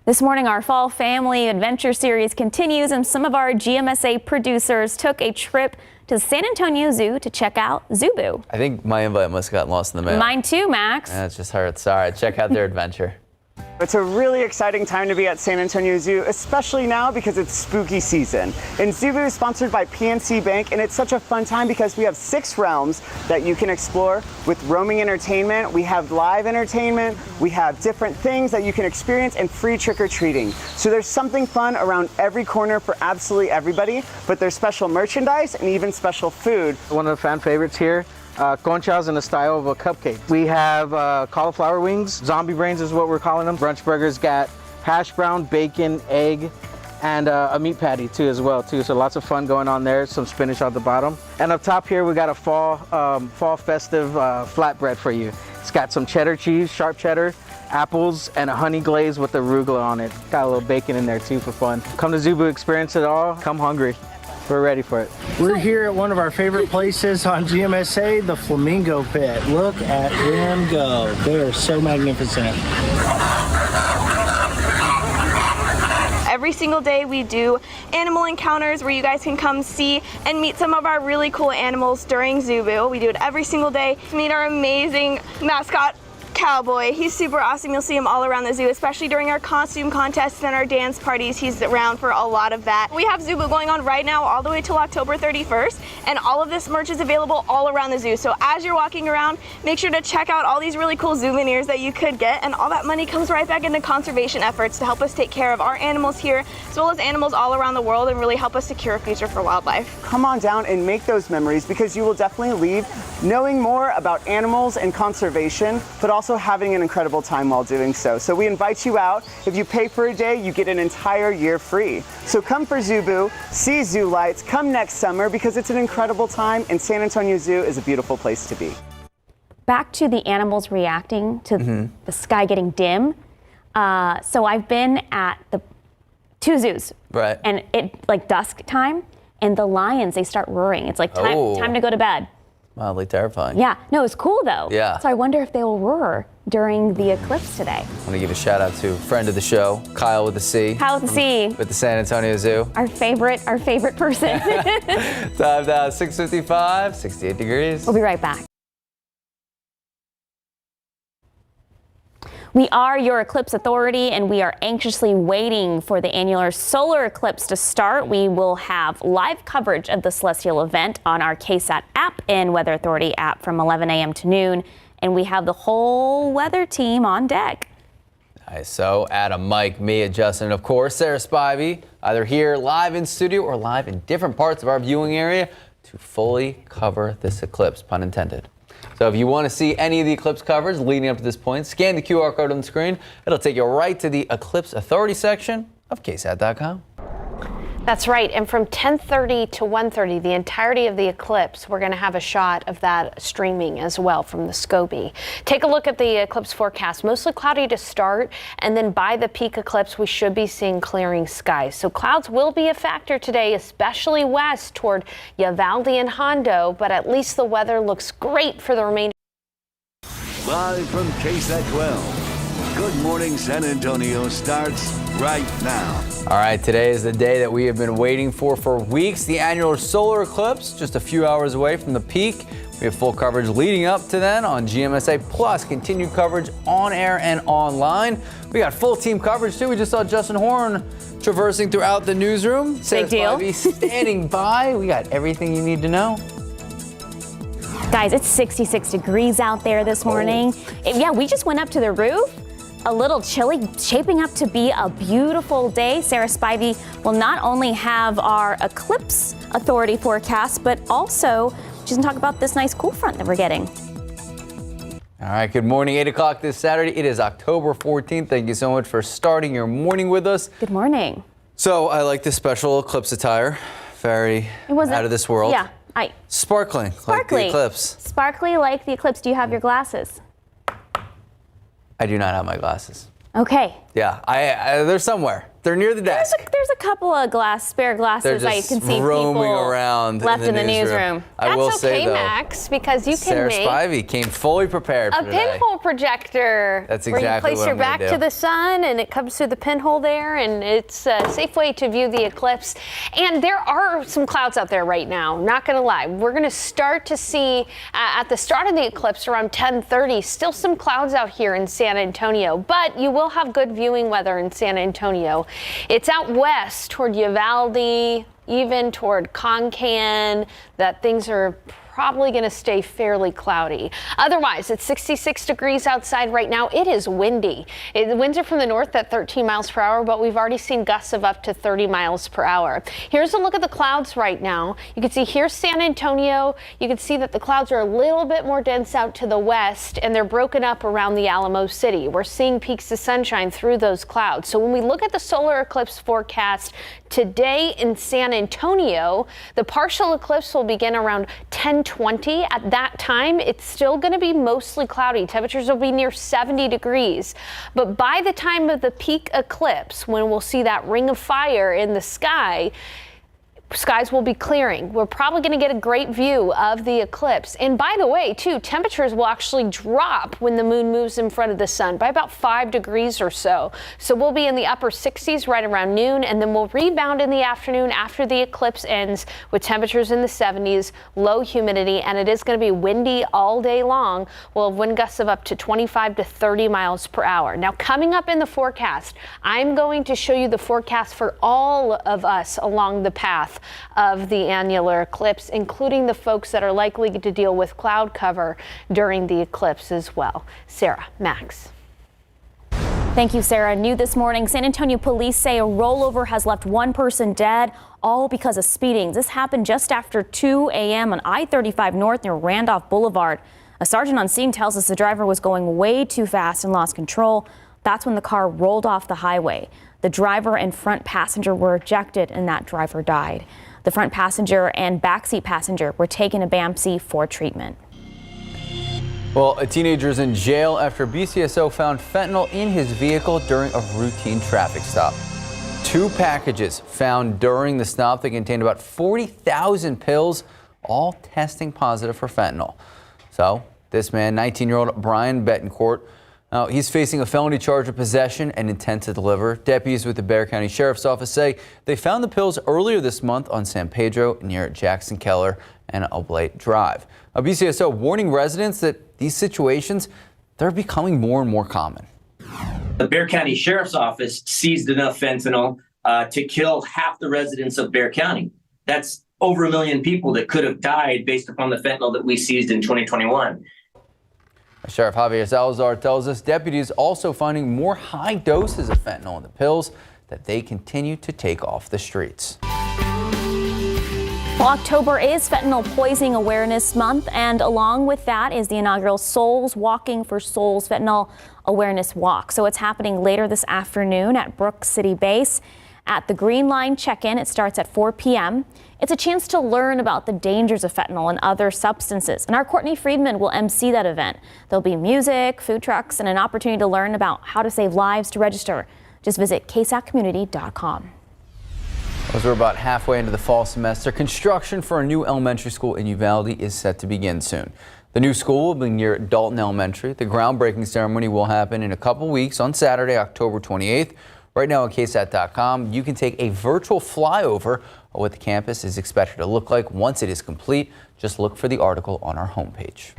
This morning, our Fall Family Adventure Series continues, and some of our GMSA producers took a trip to the San Antonio Zoo to check out Zubu. I think my invite must have gotten lost in the mail. Mine too, Max. That's just hurt. Sorry. Check out their adventure. It's a really exciting time to be at San Antonio Zoo, especially now because it's spooky season. And Zubu is sponsored by PNC Bank, and it's such a fun time because we have 6 realms that you can explore with roaming entertainment. We have live entertainment, we have different things that you can experience, and free trick-or-treating. So there's something fun around every corner for absolutely everybody, but there's special merchandise and even special food. One of the fan favorites here, conchas in the style of a cupcake. We have cauliflower wings, zombie brains is what we're calling them. Brunch burgers got hash brown, bacon, egg, and a meat patty too as well too. So lots of fun going on there. Some spinach on the bottom. And up top here we got a fall festive flatbread for you. It's got some cheddar cheese, sharp cheddar, apples, and a honey glaze with arugula on it. Got a little bacon in there too for fun. Come to Zubu, experience it all. Come hungry. We're ready for it. We're here at one of our favorite places on GMSA, the Flamingo Pit. Look at them go. They are so magnificent. Every single day we do animal encounters where you guys can come see and meet some of our really cool animals during Zubu. We do it every single day. Meet our amazing mascot, Cowboy. He's super awesome. You'll see him all around the zoo, especially during our costume contests and our dance parties. He's around for a lot of that. We have Zubu going on right now all the way till October 31st, and all of this merch is available all around the zoo. So as you're walking around, make sure to check out all these really cool souvenirs that you could get, and all that money comes right back into conservation efforts to help us take care of our animals here, as well as animals all around the world, and really help us secure a future for wildlife. Come on down and make those memories, because you will definitely leave knowing more about animals and conservation, but also having an incredible time while doing so. So we invite you out. If you pay for a day, you get an entire year free. So come for Zubu, see zoo lights, come next summer, because it's an incredible time, and San Antonio Zoo is a beautiful place to be. Back to the animals reacting to the sky getting dim. So I've been at the 2 zoos. Right. And it like dusk time, and the lions, they start roaring. It's like time to go to bed. Mildly terrifying. Yeah, no, it's cool though. Yeah. So I wonder if they will roar during the eclipse today. I want to give a shout out to a friend of the show, Kyle with a C. Kyle with a C. With the San Antonio Zoo. Our favorite person. Time now, 6:55, 68 degrees. We'll be right back. We are your eclipse authority, and we are anxiously waiting for the annular solar eclipse to start. We will have live coverage of the celestial event on our KSAT app and Weather Authority app from 11 a.m. to noon, and we have the whole weather team on deck. Nice. So Adam, Mike, Mia, Justin, and of course Sarah Spivey, either here live in studio or live in different parts of our viewing area to fully cover this eclipse, pun intended. So if you want to see any of the eclipse coverage leading up to this point, scan the QR code on the screen. It'll take you right to the Eclipse Authority section of KSAT.com. That's right. And from 10:30 to 1:30, the entirety of the eclipse, we're going to have a shot of that streaming as well from the SCOBY. Take a look at the eclipse forecast. Mostly cloudy to start, and then by the peak eclipse, we should be seeing clearing skies. So clouds will be a factor today, especially west toward Uvalde and Hondo, but at least the weather looks great for the remainder. Live from KSAT 12, Good Morning San Antonio starts right now. All right, today is the day that we have been waiting for weeks. The annular solar eclipse, just a few hours away from the peak. We have full coverage leading up to then on GMSA, plus continued coverage on air and online. We got full team coverage too. We just saw Justin Horn traversing throughout the newsroom. Big deal. Standing by. We got everything you need to know. Guys, it's 66 degrees out there this morning. Yeah, we just went up to the roof. A little chilly, shaping up to be a beautiful day. Sarah Spivey will not only have our eclipse authority forecast, but also she's gonna talk about this nice cool front that we're getting. All right, good morning. 8 o'clock this Saturday. It is October 14th. Thank you so much for starting your morning with us. Good morning. So I like this special eclipse attire. Very out of this world. Yeah. Sparkling, like the eclipse. Sparkly like the eclipse. Do you have your glasses? I do not have my glasses. Okay. Yeah, they're somewhere. They're near the desk. There's a couple of spare glasses They're I just can see roaming people around left in the newsroom. I will say though, Max, because you Sarah can make Spivey came fully prepared for a today. pinhole projector. That's where exactly you place what your I'm gonna back do. to the sun and it comes through the pinhole there, and it's a safe way to view the eclipse. And there are some clouds out there right now, not gonna lie. We're gonna start to see at the start of the eclipse around 10:30, still some clouds out here in San Antonio, but you will have good viewing weather in San Antonio. It's out west toward Uvalde, even toward Concan, that things are probably going to stay fairly cloudy. Otherwise, it's 66 degrees outside right now. It is windy. The winds are from the north at 13 miles per hour, but we've already seen gusts of up to 30 miles per hour. Here's a look at the clouds right now. You can see here's San Antonio. You can see that the clouds are a little bit more dense out to the west, and they're broken up around the Alamo City. We're seeing peaks of sunshine through those clouds. So when we look at the solar eclipse forecast today in San Antonio, the partial eclipse will begin around 10:20. At that time, it's still going to be mostly cloudy. Temperatures will be near 70 degrees. But by the time of the peak eclipse, when we'll see that ring of fire in the sky, skies will be clearing. We're probably going to get a great view of the eclipse. And by the way, too, temperatures will actually drop when the moon moves in front of the sun by about 5 degrees or so. So we'll be in the upper 60s right around noon, and then we'll rebound in the afternoon after the eclipse ends with temperatures in the 70s, low humidity, and it is going to be windy all day long. We'll have wind gusts of up to 25 to 30 miles per hour. Now, coming up in the forecast, I'm going to show you the forecast for all of us along the path of the annular eclipse, including the folks that are likely to deal with cloud cover during the eclipse as well. Sarah, Max. Thank you, Sarah. New this morning, San Antonio police say a rollover has left one person dead, all because of speeding. This happened just after 2 a.m. on I-35 North near Randolph Boulevard. A sergeant on scene tells us the driver was going way too fast and lost control. That's when the car rolled off the highway. The driver and front passenger were ejected and that driver died. The front passenger and backseat passenger were taken to BAMC for treatment. Well, a teenager is in jail after BCSO found fentanyl in his vehicle during a routine traffic stop. 2 packages found during the stop that contained about 40,000 pills, all testing positive for fentanyl. So this man, 19-year-old Brian Betancourt, now, he's facing a felony charge of possession and intent to deliver. Deputies with the Bexar County Sheriff's Office say they found the pills earlier this month on San Pedro near Jackson Keller and Oblate Drive. A BCSO warning residents that these situations, they're becoming more and more common. The Bexar County Sheriff's Office seized enough fentanyl to kill half the residents of Bexar County. That's over 1 million people that could have died based upon the fentanyl that we seized in 2021. Sheriff Javier Salazar tells us deputies also finding more high doses of fentanyl in the pills that they continue to take off the streets. Well, October is Fentanyl Poisoning Awareness Month, and along with that is the inaugural Souls Walking for Souls Fentanyl Awareness Walk. So it's happening later this afternoon at Brook City Base. at the Green Line check-in. It starts at 4 p.m. It's a chance to learn about the dangers of fentanyl and other substances. And our Courtney Friedman will MC that event. There'll be music, food trucks, and an opportunity to learn about how to save lives. To register, just visit ksatcommunity.com. As we're about halfway into the fall semester, construction for a new elementary school in Uvalde is set to begin soon. The new school will be near Dalton Elementary. The groundbreaking ceremony will happen in a couple weeks on Saturday, October 28th. Right now on KSAT.com, you can take a virtual flyover of what the campus is expected to look like once it is complete. Just look for the article on our homepage.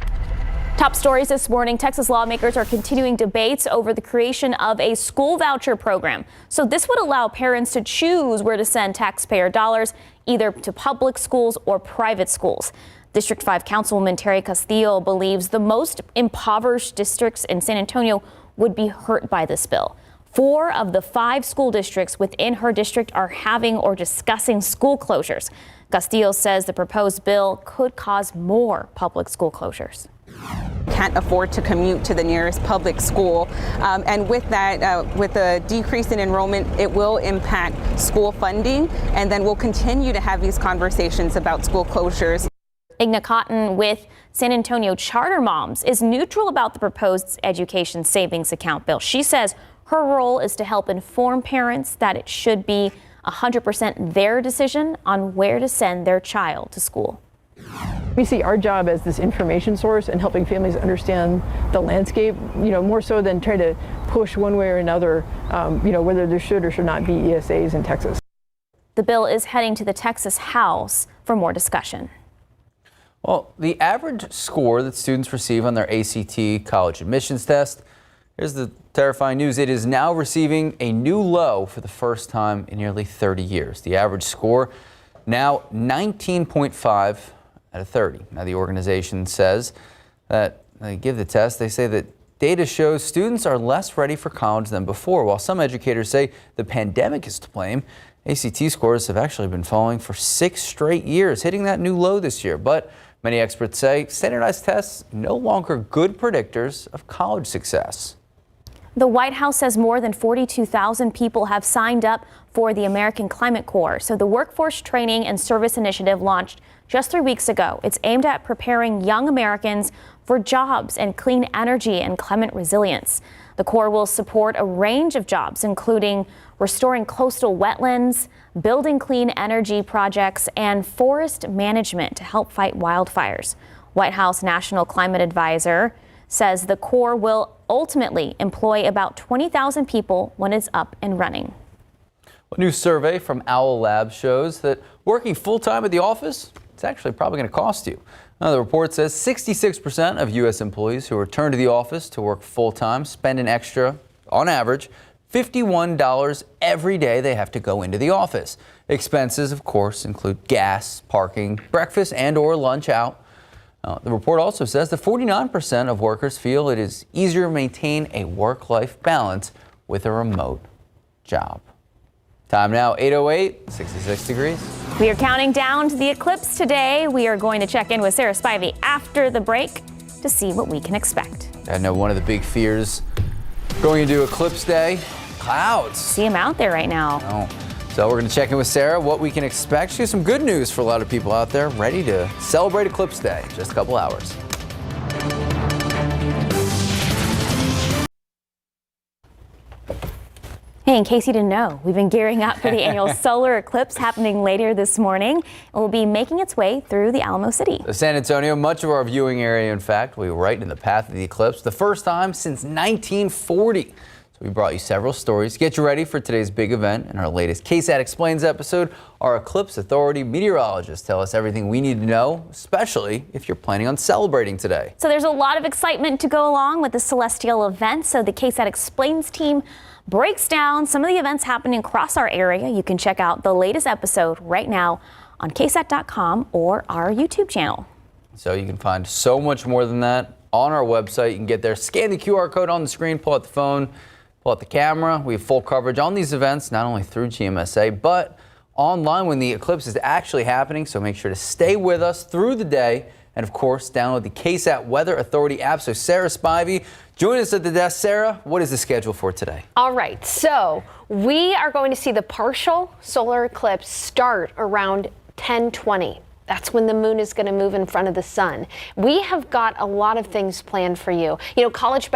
Top stories this morning. Texas lawmakers are continuing debates over the creation of a school voucher program. So this would allow parents to choose where to send taxpayer dollars, either to public schools or private schools. District 5 Councilwoman Terry Castillo believes the most impoverished districts in San Antonio would be hurt by this bill. 4 of the 5 school districts within her district are having or discussing school closures. Castillo says the proposed bill could cause more public school closures. Can't afford to commute to the nearest public school. And with that, with the decrease in enrollment, it will impact school funding. And then we'll continue to have these conversations about school closures. Igna Cotton with San Antonio Charter Moms is neutral about the proposed education savings account bill. She says her role is to help inform parents that it should be 100% their decision on where to send their child to school. We see our job as this information source and helping families understand the landscape, more so than trying to push one way or another, whether there should or should not be ESAs in Texas. The bill is heading to the Texas House for more discussion. Well, the average score that students receive on their ACT college admissions test, here's the terrifying news. It is now receiving a new low for the first time in nearly 30 years. The average score now 19.5 out of 30. Now, the organization says that they give the test. They say that data shows students are less ready for college than before. While some educators say the pandemic is to blame, ACT scores have actually been falling for 6 straight years, hitting that new low this year. But many experts say standardized tests no longer good predictors of college success. The White House says more than 42,000 people have signed up for the American Climate Corps. So the Workforce Training and Service Initiative launched just 3 weeks ago. It's aimed at preparing young Americans for jobs in clean energy and climate resilience. The Corps will support a range of jobs, including restoring coastal wetlands, building clean energy projects, and forest management to help fight wildfires. White House National Climate Advisor says the Corps will ultimately employ about 20,000 people when it's up and running. A new survey from Owl Labs shows that working full-time at the office, it's actually probably going to cost you. Now, the report says 66% of U.S. employees who return to the office to work full-time spend an extra, on average, $51 every day they have to go into the office. Expenses, of course, include gas, parking, breakfast, and or lunch out. The report also says that 49% of workers feel it is easier to maintain a work-life balance with a remote job. Time now, 8:08, 66 degrees. We are counting down to the eclipse today. We are going to check in with Sarah Spivey after the break to see what we can expect. I know one of the big fears going into Eclipse Day, clouds. See them out there right now. Oh. So we're going to check in with Sarah, what we can expect. She has some good news for a lot of people out there ready to celebrate Eclipse Day in just a couple hours. Hey, in case you didn't know, we've been gearing up for the annual solar eclipse happening later this morning. It will be making its way through the Alamo City. San Antonio, much of our viewing area, in fact, we were right in the path of the eclipse, the first time since 1940. So we brought you several stories to get you ready for today's big event. In our latest KSAT Explains episode, our Eclipse Authority meteorologists tell us everything we need to know, especially if you're planning on celebrating today. So there's a lot of excitement to go along with the celestial event. So the KSAT Explains team breaks down some of the events happening across our area. You can check out the latest episode right now on KSAT.com or our YouTube channel. So you can find so much more than that on our website. You can get there, scan the QR code on the screen, pull out the phone, pull out the camera. We have full coverage on these events, not only through GMSA, but online when the eclipse is actually happening. So make sure to stay with us through the day And of course, download the KSAT Weather Authority app. So Sarah Spivey, join us at the desk. Sarah, what is the schedule for today? All right, so we are going to see the partial solar eclipse start around 10:20. That's when the moon is going to move in front of the sun. We have got a lot of things planned for you. You know, college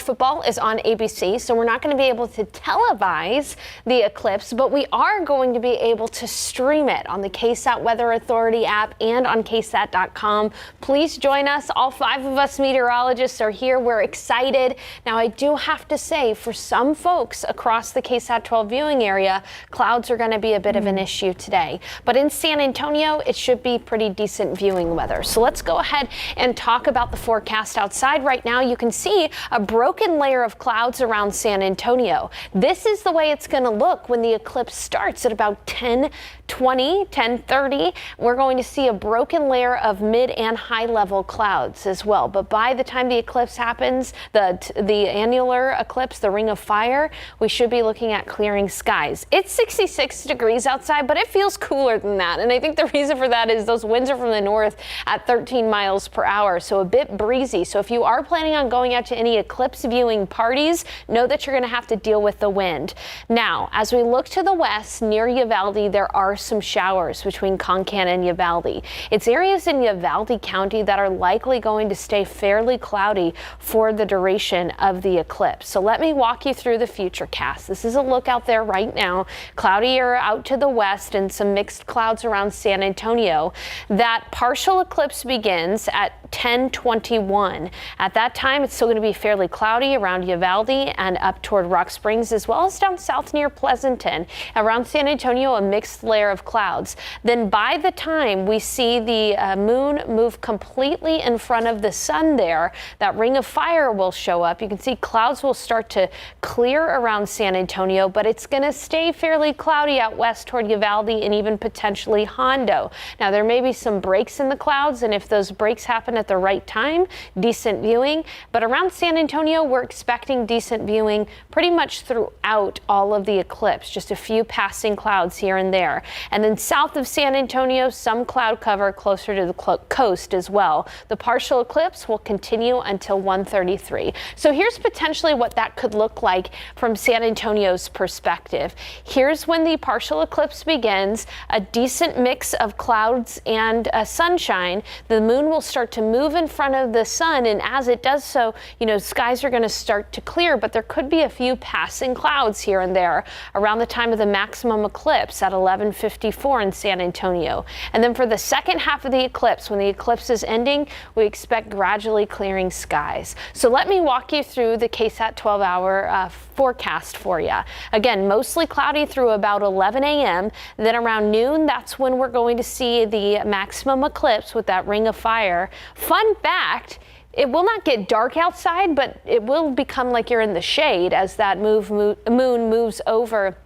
football is on ABC, so we're not going to be able to televise the eclipse, but we are going to be able to stream it on the KSAT Weather Authority app and on KSAT.com. Please join us. All 5 of us meteorologists are here. We're excited. Now, I do have to say, for some folks across the KSAT 12 viewing area, clouds are going to be a bit of an issue today. But in San Antonio, it should be pretty decent viewing weather. So let's go ahead and talk about the forecast outside. Right now, you can see a broken layer of clouds around San Antonio. This is the way it's going to look when the eclipse starts at about 10:20, 10:30. We're going to see a broken layer of mid and high level clouds as well. But by the time the eclipse happens, the annular eclipse, the ring of fire, we should be looking at clearing skies. It's 66 degrees outside, but it feels cooler than that. And I think the reason for that is those winds are from the north at 13 miles per hour, so a bit breezy. So if you are planning on going out to any eclipse viewing parties, know that you're going to have to deal with the wind. Now, as we look to the west near Uvalde, there are some showers between Concan and Uvalde. It's areas in Uvalde County that are likely going to stay fairly cloudy for the duration of the eclipse. So let me walk you through the future cast. This is a look out there right now. Cloudy air out to the west and some mixed clouds around San Antonio. That partial eclipse begins at 10:21. At that time, it's still going to be fairly cloudy around Uvalde and up toward Rock Springs, as well as down south near Pleasanton. Around San Antonio, a mixed layer of clouds. Then by the time we see the moon move completely in front of the sun there, that ring of fire will show up. You can see clouds will start to clear around San Antonio, but it's going to stay fairly cloudy out west toward Uvalde and even potentially Hondo. Now, there may be some breaks in the clouds, and if those breaks happen at the right time, decent viewing. But around San Antonio, we're expecting decent viewing pretty much throughout all of the eclipse, just a few passing clouds here and there. And then south of San Antonio, some cloud cover closer to the coast as well. The partial eclipse will continue until 1:33. So here's potentially what that could look like from San Antonio's perspective. Here's when the partial eclipse begins, a decent mix of clouds and sunshine. The moon will start to move in front of the sun, and as it does so, you know, skies are going to start to clear, but there could be a few passing clouds here and there around the time of the maximum eclipse at 11:54 in San Antonio. And then for the second half of the eclipse, when the eclipse is ending, we expect gradually clearing skies. So let me walk you through the KSAT 12-hour forecast for you. Again, mostly cloudy through about 11 a.m. Then around noon, that's when we're going to see the maximum eclipse with that ring of fire. Fun fact, it will not get dark outside, but it will become like you're in the shade as that moon moves over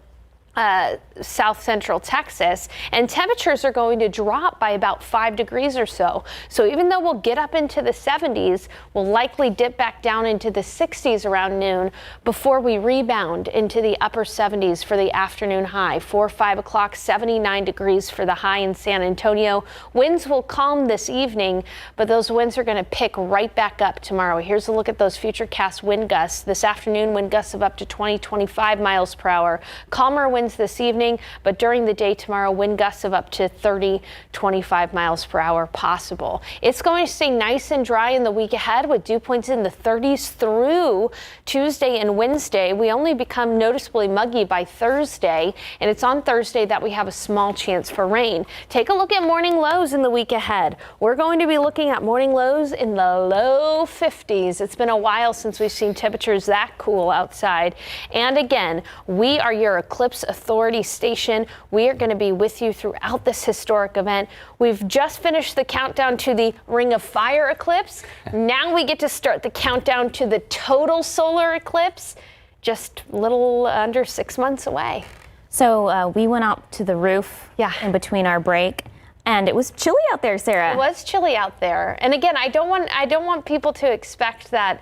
south central Texas, and temperatures are going to drop by about 5 degrees or so. So even though we'll get up into the 70s, we'll likely dip back down into the 60s around noon before we rebound into the upper 70s for the afternoon high. 4 or 5 o'clock, 79 degrees for the high in San Antonio. Winds will calm this evening, but those winds are going to pick right back up tomorrow. Here's a look at those futurecast wind gusts. This afternoon, wind gusts of up to 20-25 miles per hour. Calmer winds this evening, but during the day tomorrow, wind gusts of up to 30-25 miles per hour possible. It's going to stay nice and dry in the week ahead with dew points in the 30s through Tuesday and Wednesday. We only become noticeably muggy by Thursday, and it's on Thursday that we have a small chance for rain. Take a look at morning lows in the week ahead. We're going to be looking at morning lows in the low 50s. It's been a while since we've seen temperatures that cool outside. And again, we are your Eclipse Authority station. We are going to be with you throughout this historic event. We've just finished the countdown to the Ring of Fire eclipse. Now we get to start the countdown to the total solar eclipse, just a little under 6 months away. So we went out to the roof in between our break, and it was chilly out there, Sarah. It was chilly out there. And again, I don't want people to expect that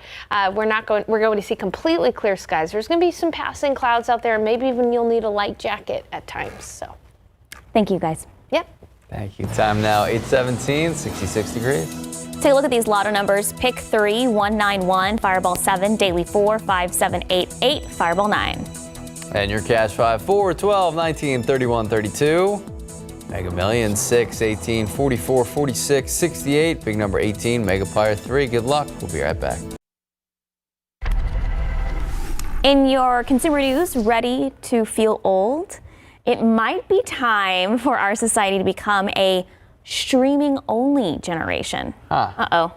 we're going to see completely clear skies. There's going to be some passing clouds out there, and maybe even you'll need a light jacket at times. So, thank you, guys. Yep. Thank you. Time now 8:17, 66 degrees. Take a look at these lotto numbers. Pick 3, 191, Fireball 7, Daily 4, 5, 7, 8, 8, Fireball 9. And your cash 5, 4, 12, 19, 31, 32. Mega Millions 6, 18, 44, 46, 68. Big number 18, Mega Pyre 3. Good luck. We'll be right back. In your consumer news, ready to feel old? It might be time for our society to become a streaming-only generation. Uh-oh.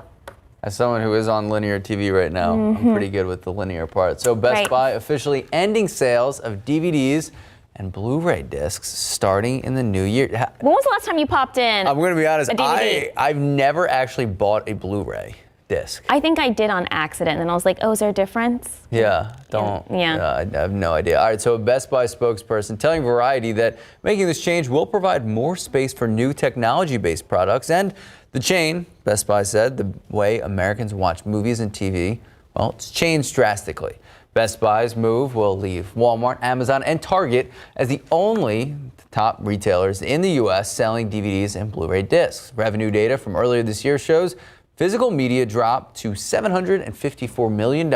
As someone who is on linear TV right now, I'm pretty good with the linear part. So Best Buy officially ending sales of DVDs and Blu-ray discs starting in the new year. When was the last time you popped in? I'm going to be honest, a DVD? I've never actually bought a Blu-ray disc. I think I did on accident, and then I was like, oh, is there a difference? Yeah, I have no idea. All right, so a Best Buy spokesperson telling Variety that making this change will provide more space for new technology-based products. And the chain, Best Buy said, the way Americans watch movies and TV, well, it's changed drastically. Best Buy's move will leave Walmart, Amazon, and Target as the only top retailers in the U.S. selling DVDs and Blu-ray discs. Revenue data from earlier this year shows physical media dropped to $754 million.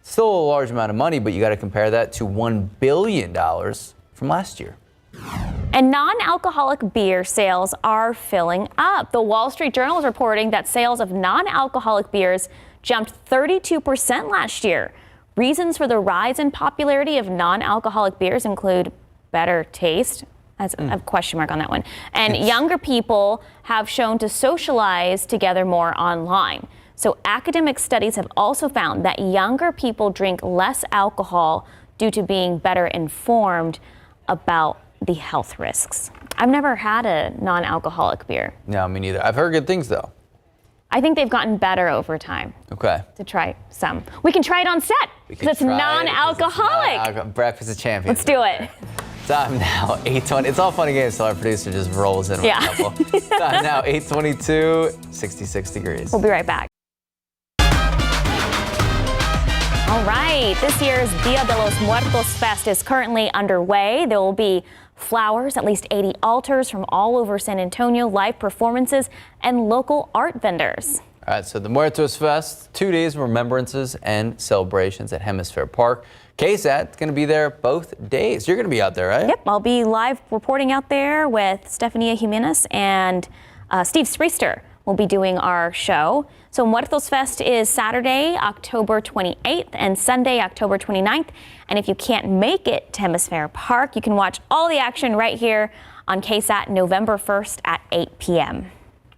Still a large amount of money, but you got to compare that to $1 billion from last year. And non-alcoholic beer sales are filling up. The Wall Street Journal is reporting that sales of non-alcoholic beers jumped 32% last year. Reasons for the rise in popularity of non-alcoholic beers include better taste. That's a question mark on that one. And younger people have shown to socialize together more online. So academic studies have also found that younger people drink less alcohol due to being better informed about the health risks. I've never had a non-alcoholic beer. No, me neither. I've heard good things though. I think they've gotten better over time. Okay. To try some. We can try it on set because it's non-alcoholic. Breakfast of Champions. Let's do it. Time now, 8:20. It's all fun and games until our producer just rolls in with a couple. Time now, 8:22, 66 degrees. We'll be right back. All right, this year's Dia de los Muertos Fest is currently underway. There will be flowers, at least 80 altars from all over San Antonio, live performances, and local art vendors. All right, so the Muertos Fest, 2 days of remembrances and celebrations at Hemisphere Park. KSAT is going to be there both days. You're going to be out there, right? Yep, I'll be live reporting out there with Stefania Jimenez and Steve Spriester will be doing our show. So Muertos Fest is Saturday, October 28th and Sunday, October 29th. And if you can't make it to Hemisphere Park, you can watch all the action right here on KSAT November 1st at 8 p.m.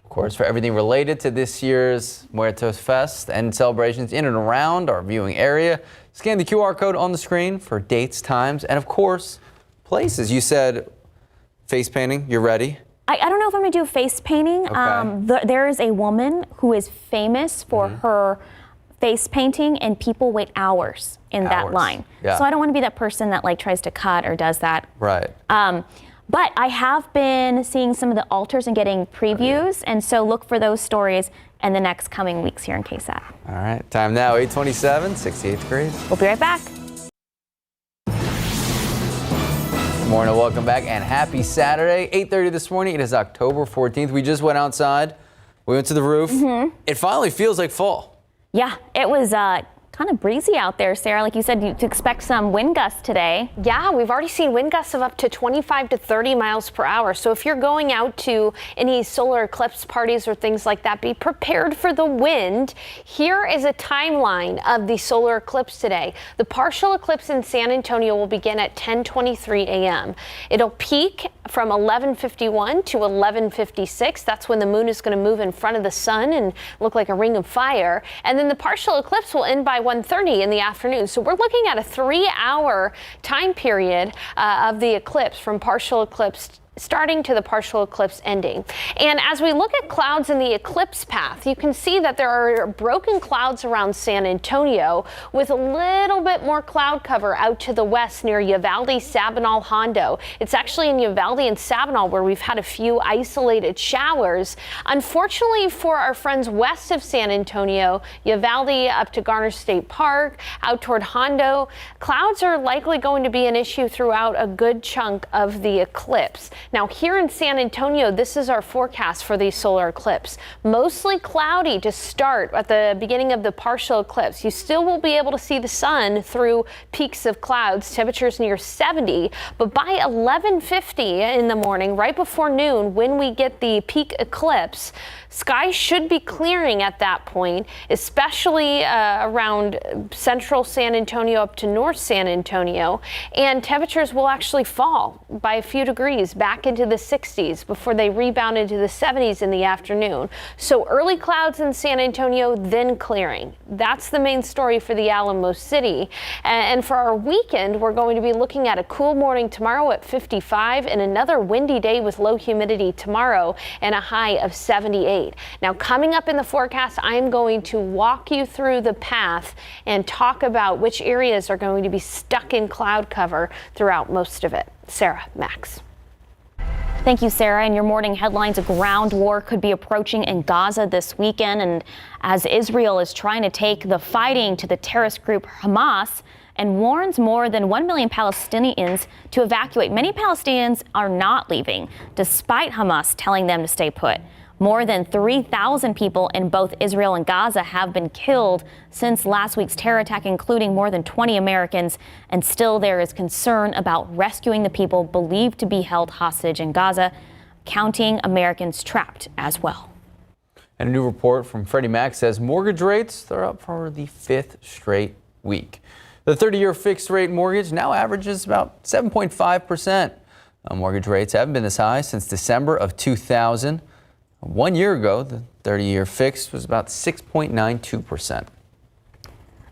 Of course, for everything related to this year's Muertos Fest and celebrations in and around our viewing area, scan the QR code on the screen for dates, times, and of course, places. You said face painting, you're ready? I don't know if I'm going to do face painting. Okay. There is a woman who is famous for her face painting, and people wait hours in that line. Yeah. So I don't want to be that person that tries to cut or does that. Right. But I have been seeing some of the altars and getting previews, and so look for those stories in the next coming weeks here in KSAT. All right, time now, 8:27, 68 degrees. We'll be right back. Good morning, welcome back, and happy Saturday. 8:30 this morning, it is October 14th. We just went outside, we went to the roof. It finally feels like fall. Yeah, it was kind of breezy out there, Sarah. Like you said, you expect some wind gusts today. Yeah, we've already seen wind gusts of up to 25 to 30 miles per hour. So if you're going out to any solar eclipse parties or things like that, be prepared for the wind. Here is a timeline of the solar eclipse today. The partial eclipse in San Antonio will begin at 10:23 a.m. It'll peak from 11:51 to 11:56. That's when the moon is going to move in front of the sun and look like a ring of fire. And then the partial eclipse will end by 1:30 in the afternoon. So we're looking at a 3-hour time period of the eclipse from partial eclipse starting to the partial eclipse ending. And as we look at clouds in the eclipse path, you can see that there are broken clouds around San Antonio with a little bit more cloud cover out to the west near Uvalde, Sabinal, Hondo. It's actually in Uvalde and Sabinal where we've had a few isolated showers. Unfortunately for our friends west of San Antonio, Uvalde up to Garner State Park, out toward Hondo, clouds are likely going to be an issue throughout a good chunk of the eclipse. Now here in San Antonio, this is our forecast for the solar eclipse. Mostly cloudy to start at the beginning of the partial eclipse. You still will be able to see the sun through peaks of clouds, temperatures near 70, but by 11:50 in the morning, right before noon, when we get the peak eclipse, skies should be clearing at that point, especially around central San Antonio up to north San Antonio, and temperatures will actually fall by a few degrees back into the 60s before they rebound into the 70s in the afternoon. So early clouds in San Antonio, then clearing. That's the main story for the Alamo City. And for our weekend, we're going to be looking at a cool morning tomorrow at 55 and another windy day with low humidity tomorrow and a high of 78. Now, coming up in the forecast, I'm going to walk you through the path and talk about which areas are going to be stuck in cloud cover throughout most of it. Sarah, Max. Thank you, Sarah. In your morning headlines, a ground war could be approaching in Gaza this weekend. And as Israel is trying to take the fighting to the terrorist group Hamas and warns more than 1 million Palestinians to evacuate, many Palestinians are not leaving, despite Hamas telling them to stay put. More than 3,000 people in both Israel and Gaza have been killed since last week's terror attack, including more than 20 Americans. And still there is concern about rescuing the people believed to be held hostage in Gaza, counting Americans trapped as well. And a new report from Freddie Mac says mortgage rates, they're up for the 5th straight week. The 30-year fixed rate mortgage now averages about 7.5%. Mortgage rates haven't been this high since December of 2000. 1 year ago, the 30-year fixed was about 6.92%.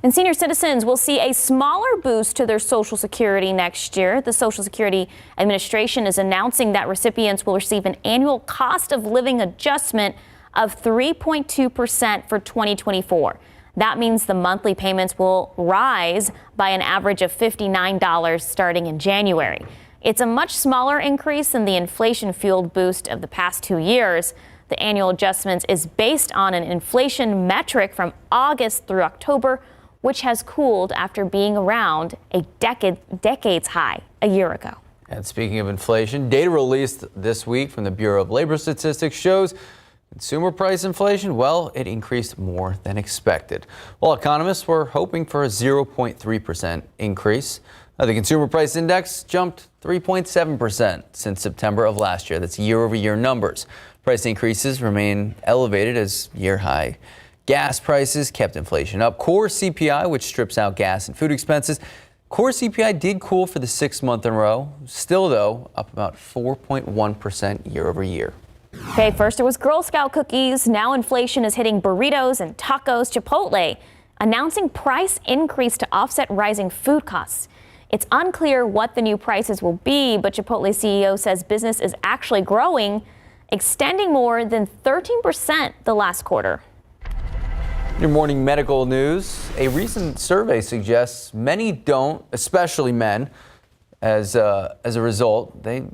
And senior citizens will see a smaller boost to their Social Security next year. The Social Security Administration is announcing that recipients will receive an annual cost of living adjustment of 3.2% for 2024. That means the monthly payments will rise by an average of $59 starting in January. It's a much smaller increase than the inflation-fueled boost of the past 2 years. The annual adjustments is based on an inflation metric from August through October, which has cooled after being around a decades high a year ago. And speaking of inflation, data released this week from the Bureau of Labor Statistics shows consumer price inflation, well, it increased more than expected. While economists were hoping for a 0.3% increase, the consumer price index jumped 3.7% since September of last year. That's year-over-year numbers. Price increases remain elevated as year-high gas prices kept inflation up. Core CPI, which strips out gas and food expenses, core CPI did cool for the 6th month in a row. Still, though, up about 4.1% year-over-year. Okay, first it was Girl Scout cookies. Now inflation is hitting burritos and tacos. Chipotle announcing price increase to offset rising food costs. It's unclear what the new prices will be, but Chipotle CEO says business is actually growing, extending more than 13% the last quarter. Your morning medical news. A recent survey suggests many don't, especially men, as a result, they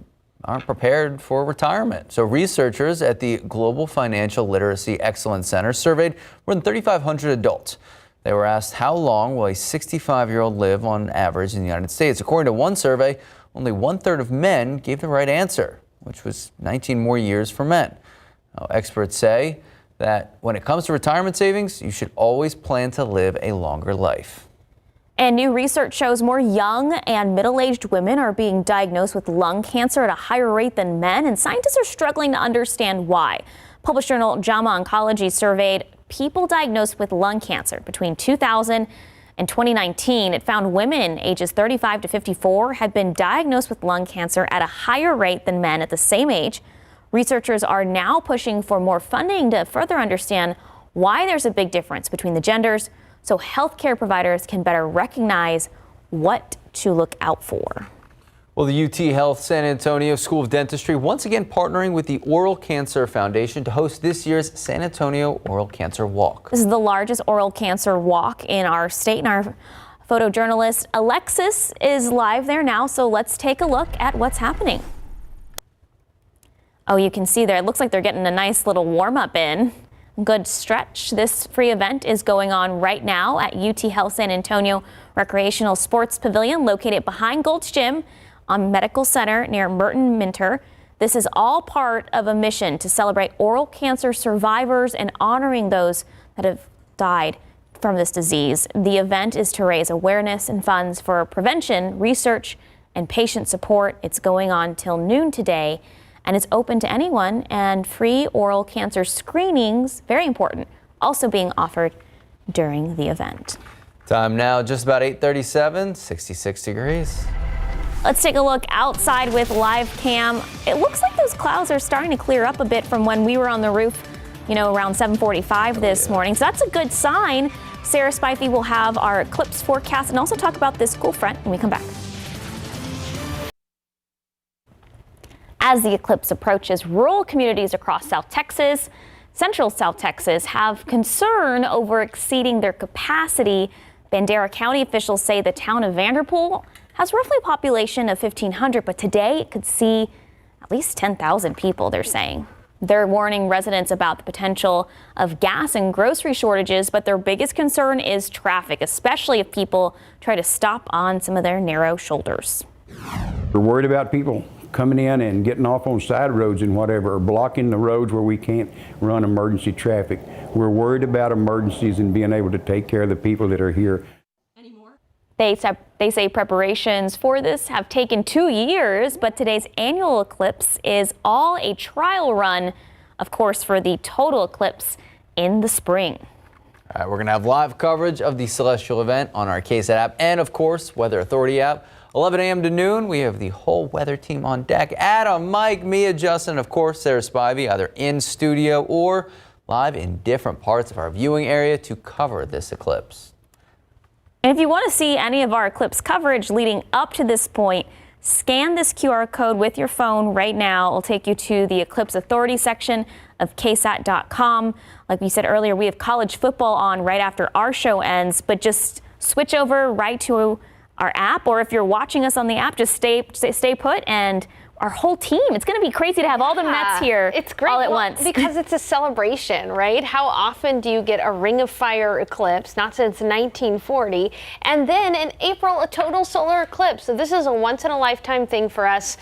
aren't prepared for retirement. So researchers at the Global Financial Literacy Excellence Center surveyed more than 3,500 adults. They were asked how long will a 65-year-old live on average in the United States. According to one survey, only 1/3 of men gave the right answer, which was 19 more years for men. Now, experts say that when it comes to retirement savings, you should always plan to live a longer life. And new research shows more young and middle-aged women are being diagnosed with lung cancer at a higher rate than men, and scientists are struggling to understand why. Published journal JAMA Oncology surveyed people diagnosed with lung cancer between 2000 and 2019. It found women ages 35 to 54 had been diagnosed with lung cancer at a higher rate than men at the same age. Researchers are now pushing for more funding to further understand why there's a big difference between the genders, so healthcare providers can better recognize what to look out for. Well, the UT Health San Antonio School of Dentistry once again partnering with the Oral Cancer Foundation to host this year's San Antonio Oral Cancer Walk. This is the largest oral cancer walk in our state, and our photojournalist Alexis is live there now, so let's take a look at what's happening. Oh, you can see there, it looks like they're getting a nice little warm-up in. Good stretch. This free event is going on right now at UT Health San Antonio Recreational Sports Pavilion, located behind Gold's Gym on Medical Center near Merton Minter. This is all part of a mission to celebrate oral cancer survivors and honoring those that have died from this disease. The event is to raise awareness and funds for prevention, research, and patient support. It's going on till noon today, and it's open to anyone, and free oral cancer screenings, very important, also being offered during the event. Time now just about 8:37, 66 degrees. Let's take a look outside with live cam. It looks like those clouds are starting to clear up a bit from when we were on the roof, around 7:45 this morning. So that's a good sign. Sarah Spivey will have our eclipse forecast and also talk about this cool front when we come back. As the eclipse approaches, rural communities across South Texas, Central South Texas have concern over exceeding their capacity. Bandera County officials say the town of Vanderpool has roughly a population of 1,500, but today it could see at least 10,000 people, they're saying. They're warning residents about the potential of gas and grocery shortages, but their biggest concern is traffic, especially if people try to stop on some of their narrow shoulders. We're worried about people coming in and getting off on side roads and whatever, or blocking the roads where we can't run emergency traffic. We're worried about emergencies and being able to take care of the people that are here. They say preparations for this have taken 2 years, but today's annual eclipse is all a trial run, of course, for the total eclipse in the spring. All right, we're going to have live coverage of the celestial event on our KSAT app and, of course, Weather Authority app. 11 a.m. to noon, we have the whole weather team on deck. Adam, Mike, Mia, Justin, of course, Sarah Spivey, either in studio or live in different parts of our viewing area to cover this eclipse. And if you want to see any of our eclipse coverage leading up to this point, scan this QR code with your phone right now. It'll take you to the Eclipse Authority section of KSAT.com. Like we said earlier, we have college football on right after our show ends, but just switch over right to our app, or if you're watching us on the app, just stay put, and our whole team. It's going to be crazy to have all the Mets here all at once. Because it's a celebration, right? How often do you get a ring of fire eclipse? Not since 1940. And then in April, a total solar eclipse. So this is a once in a lifetime thing for us.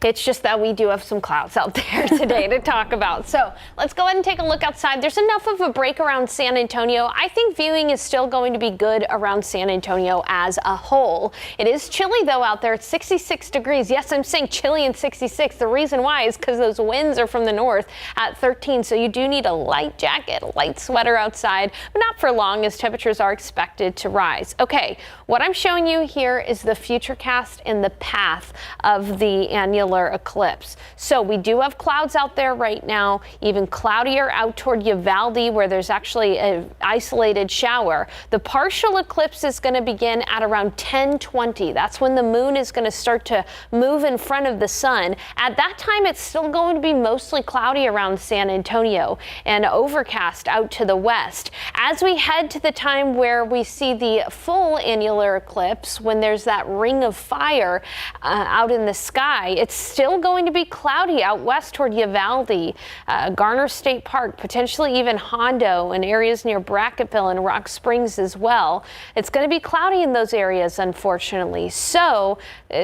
It's just that we do have some clouds out there today to talk about. So let's go ahead and take a look outside. There's enough of a break around San Antonio. I think viewing is still going to be good around San Antonio as a whole. It is chilly though out there. It's 66 degrees. Yes, I'm saying chilly and 66. The reason why is because those winds are from the north at 13. So you do need a light jacket, a light sweater outside, but not for long as temperatures are expected to rise. Okay, what I'm showing you here is the futurecast and the path of the annular eclipse. So we do have clouds out there right now, even cloudier out toward Uvalde where there's actually an isolated shower. The partial eclipse is going to begin at around 10:20. That's when the moon is going to start to move in front of the sun. At that time, it's still going to be mostly cloudy around San Antonio and overcast out to the west. As we head to the time where we see the full annular eclipse, when there's that ring of fire out in the sky, it's still going to be cloudy out west toward Uvalde, Garner State Park, potentially even Hondo and areas near Brackettville and Rock Springs as well. It's going to be cloudy in those areas, unfortunately. So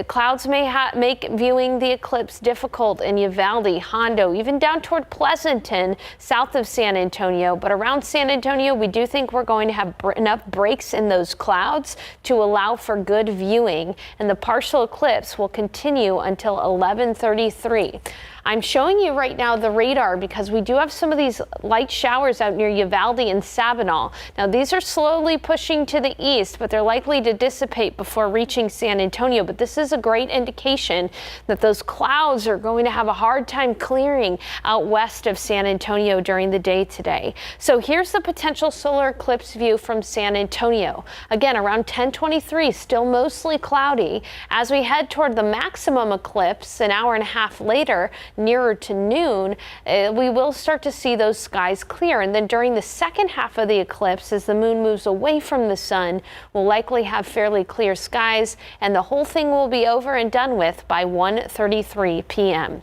clouds may make viewing the eclipse difficult in Uvalde, Hondo, even down toward Pleasanton, south of San Antonio. But around San Antonio, we do think we're going to have enough breaks in those clouds to allow for good viewing. And the partial eclipse will continue until 11:33. I'm showing you right now the radar because we do have some of these light showers out near Uvalde and Sabinal. Now these are slowly pushing to the east, but they're likely to dissipate before reaching San Antonio. But this is a great indication that those clouds are going to have a hard time clearing out west of San Antonio during the day today. So here's the potential solar eclipse view from San Antonio. Again, around 10:23, still mostly cloudy. As we head toward the maximum eclipse an hour and a half later, nearer to noon, we will start to see those skies clear. And then during the second half of the eclipse, as the moon moves away from the sun, we'll likely have fairly clear skies, and the whole thing will be over and done with by 1:33 p.m.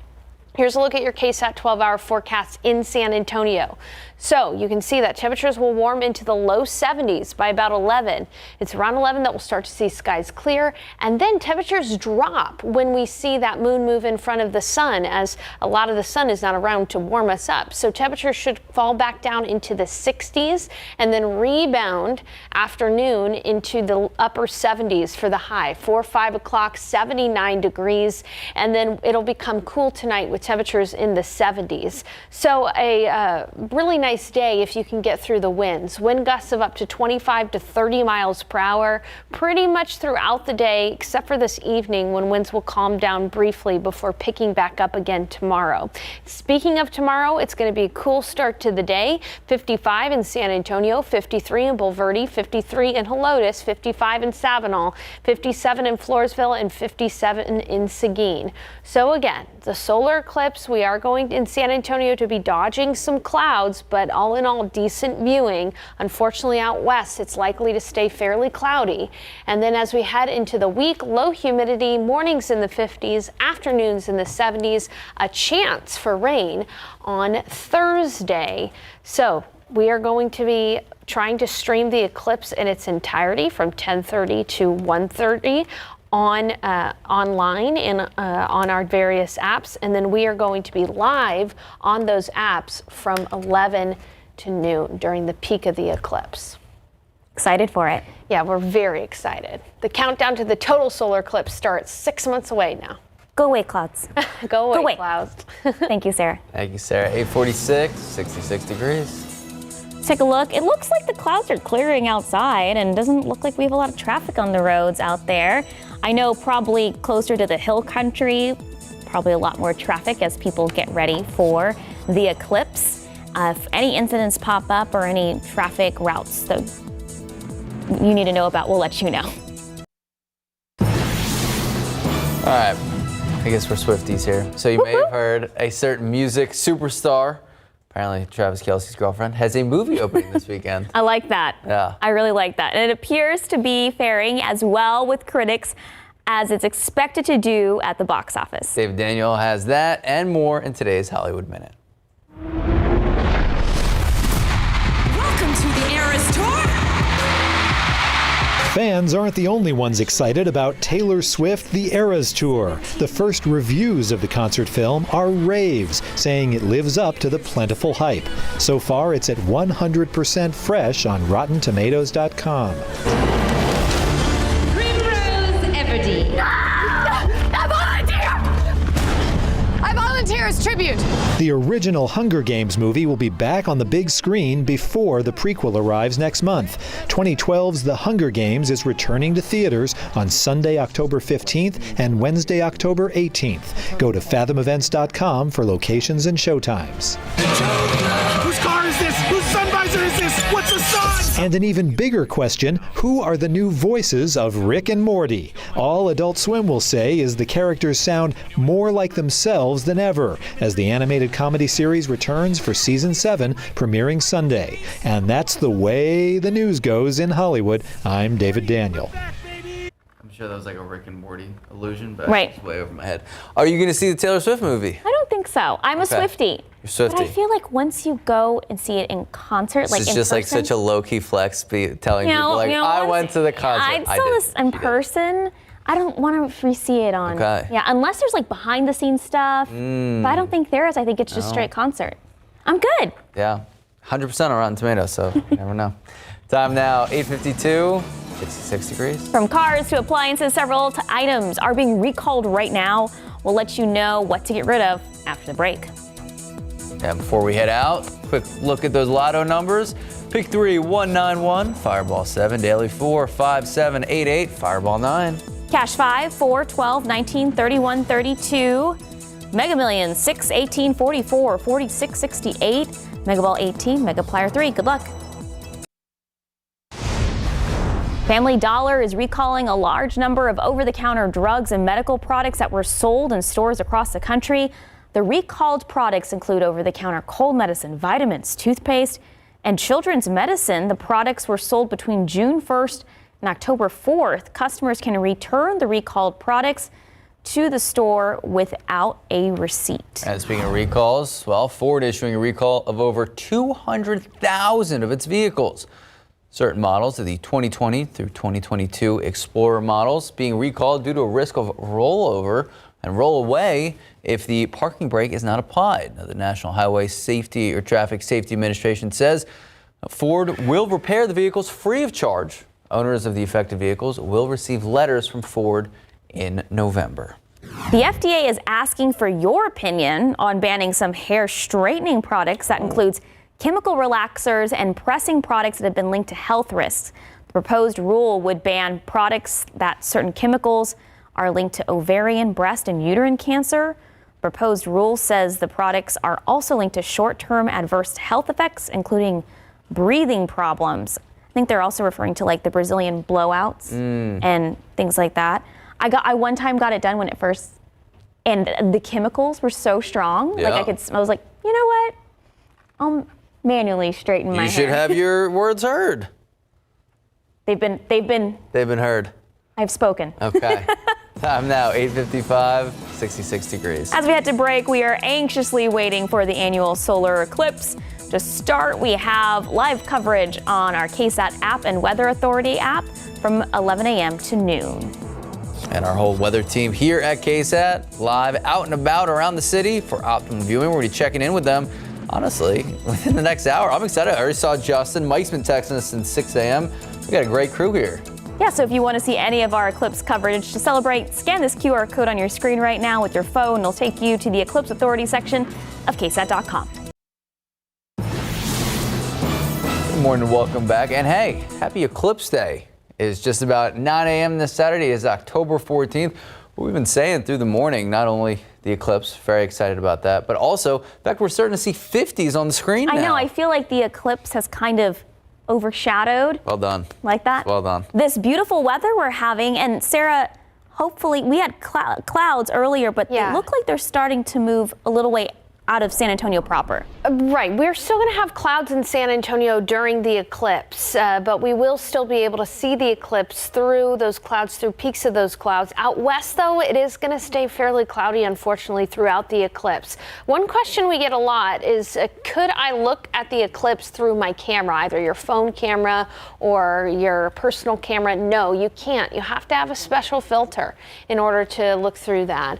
Here's a look at your KSAT 12-hour forecast in San Antonio. So you can see that temperatures will warm into the low 70s by about 11. It's around 11 that we'll start to see skies clear, and then temperatures drop when we see that moon move in front of the sun, as a lot of the sun is not around to warm us up. So temperatures should fall back down into the 60s and then rebound afternoon into the upper 70s for the high. 4 or 5 o'clock, 79 degrees, and then it'll become cool tonight with temperatures in the 70s. So a really nice day if you can get through the winds. Wind gusts of up to 25 to 30 miles per hour pretty much throughout the day, except for this evening when winds will calm down briefly before picking back up again tomorrow. Speaking of tomorrow, it's going to be a cool start to the day. 55 in San Antonio, 53 in Bulverde, 53 in Helotes, 55 in Sabinal, 57 in Floresville, and 57 in Seguin. So again, the solar eclipse, we are going in San Antonio to be dodging some clouds, but all in all, decent viewing. Unfortunately, out west, it's likely to stay fairly cloudy. And then as we head into the week, low humidity, mornings in the 50s, afternoons in the 70s, a chance for rain on Thursday. So we are going to be trying to stream the eclipse in its entirety from 10:30 to 1:30 online and on our various apps, and then we are going to be live on those apps from 11 to noon during the peak of the eclipse. Excited for it. Yeah, we're very excited. The countdown to the total solar eclipse starts 6 months away now. Go away, clouds. Go away, clouds. Thank you, Sarah. Thank you, Sarah. 846, 66 degrees. Let's take a look. It looks like the clouds are clearing outside and doesn't look like we have a lot of traffic on the roads out there. I know probably closer to the hill country, probably a lot more traffic as people get ready for the eclipse. If any incidents pop up or any traffic routes that you need to know about, we'll let you know. All right, I guess we're Swifties here. So you may have heard a certain music superstar, apparently Travis Kelce's girlfriend, has a movie opening this weekend. I like that. Yeah. I really like that. And it appears to be faring as well with critics as it's expected to do at the box office. David Daniel has that and more in today's Hollywood Minute. Welcome to the Eras Tour. Fans aren't the only ones excited about Taylor Swift The Eras Tour. The first reviews of the concert film are raves, saying it lives up to the plentiful hype. So far, it's at 100% fresh on RottenTomatoes.com. Primrose Everdeen. I volunteer as tribute. The original Hunger Games movie will be back on the big screen before the prequel arrives next month. 2012's The Hunger Games is returning to theaters on Sunday, October 15th and Wednesday, October 18th. Go to fathomevents.com for locations and showtimes. Whose car is this? Whose sun visor is this? What's the sign? And an even bigger question, who are the new voices of Rick and Morty? All Adult Swim will say is the characters sound more like themselves than ever as the animated comedy series returns for season 7, premiering Sunday. And that's the way the news goes in Hollywood. I'm David Daniel. I'm sure that was like a Rick and Morty illusion, but Right. it's way over my head. Are you going to see the Taylor Swift movie? I don't think so. I'm a Okay. Swiftie. You're Swiftie. But I feel like once you go and see it in concert, like It's in just person, like such a low-key flex, telling people like, I went to the concert. I saw this in person. I don't want to re-see it on. Okay. Yeah, unless there's like behind-the-scenes stuff. But I don't think there is. I think it's just No. straight concert. I'm good. Yeah, 100% on Rotten Tomatoes, so you never know. Time now, 8:52, 66 degrees. From cars to appliances, several items are being recalled right now. We'll let you know what to get rid of after the break. And before we head out, quick look at those lotto numbers. Pick 3, 191, Fireball 7, Daily 4, 5, 7, 8, 8, Fireball 9. Cash 5, 4, 12, 19, 31, 32. Mega Millions 6, 18, 44, 46, 68. Mega Ball 18, Mega Plier 3. Good luck. Family Dollar is recalling a large number of over-the-counter drugs and medical products that were sold in stores across the country. The recalled products include over-the-counter cold medicine, vitamins, toothpaste, and children's medicine. The products were sold between June 1st and October 4th. Customers can return the recalled products to the store without a receipt. And speaking of recalls, well, Ford issuing a recall of over 200,000 of its vehicles. Certain models of the 2020 through 2022 Explorer models being recalled due to a risk of rollover and roll away if the parking brake is not applied. Now, the National Highway Safety or Traffic Safety Administration says Ford will repair the vehicles free of charge. Owners of the affected vehicles will receive letters from Ford in November. The FDA is asking for your opinion on banning some hair straightening products. That includes chemical relaxers and pressing products that have been linked to health risks. The proposed rule would ban products that certain chemicals are linked to ovarian, breast, and uterine cancer. The proposed rule says the products are also linked to short-term adverse health effects, including breathing problems. I think they're also referring to like the Brazilian blowouts and things like that. I one time got it done when it first, and the chemicals were so strong. Yeah. Like I was like, you know what? I'll manually straighten my hair. You should have your words heard. They've been heard. I've spoken. Okay. Time now, 8:55, 66 degrees. As we head to break, we are anxiously waiting for the annual solar eclipse. To start, we have live coverage on our KSAT app and Weather Authority app from 11 a.m. to noon. And our whole weather team here at KSAT, live out and about around the city for optimum viewing. We're going to be checking in with them, honestly, within the next hour. I'm excited. I already saw Justin. Mike's been texting us since 6 a.m. We got a great crew here. Yeah, so if you want to see any of our eclipse coverage to celebrate, scan this QR code on your screen right now with your phone. It'll take you to the Eclipse Authority section of KSAT.com. Good morning, welcome back. And hey, happy Eclipse Day. It's just about 9 a.m. this Saturday. It is October 14th. We've been saying through the morning, not only the eclipse, very excited about that, but also, in fact, we're starting to see 50s on the screen now. I know, I feel like the eclipse has kind of overshadowed. Well done. Like that? Well done. This beautiful weather we're having, and Sarah, hopefully, we had clouds earlier, but they look like they're starting to move a little way out of San Antonio proper. Right. We're still going to have clouds in San Antonio during the eclipse, but we will still be able to see the eclipse through those clouds, through peaks of those clouds. Out west, though, it is going to stay fairly cloudy, unfortunately, throughout the eclipse. One question we get a lot is, could I look at the eclipse through my camera, either your phone camera or your personal camera? No, you can't. You have to have a special filter in order to look through that.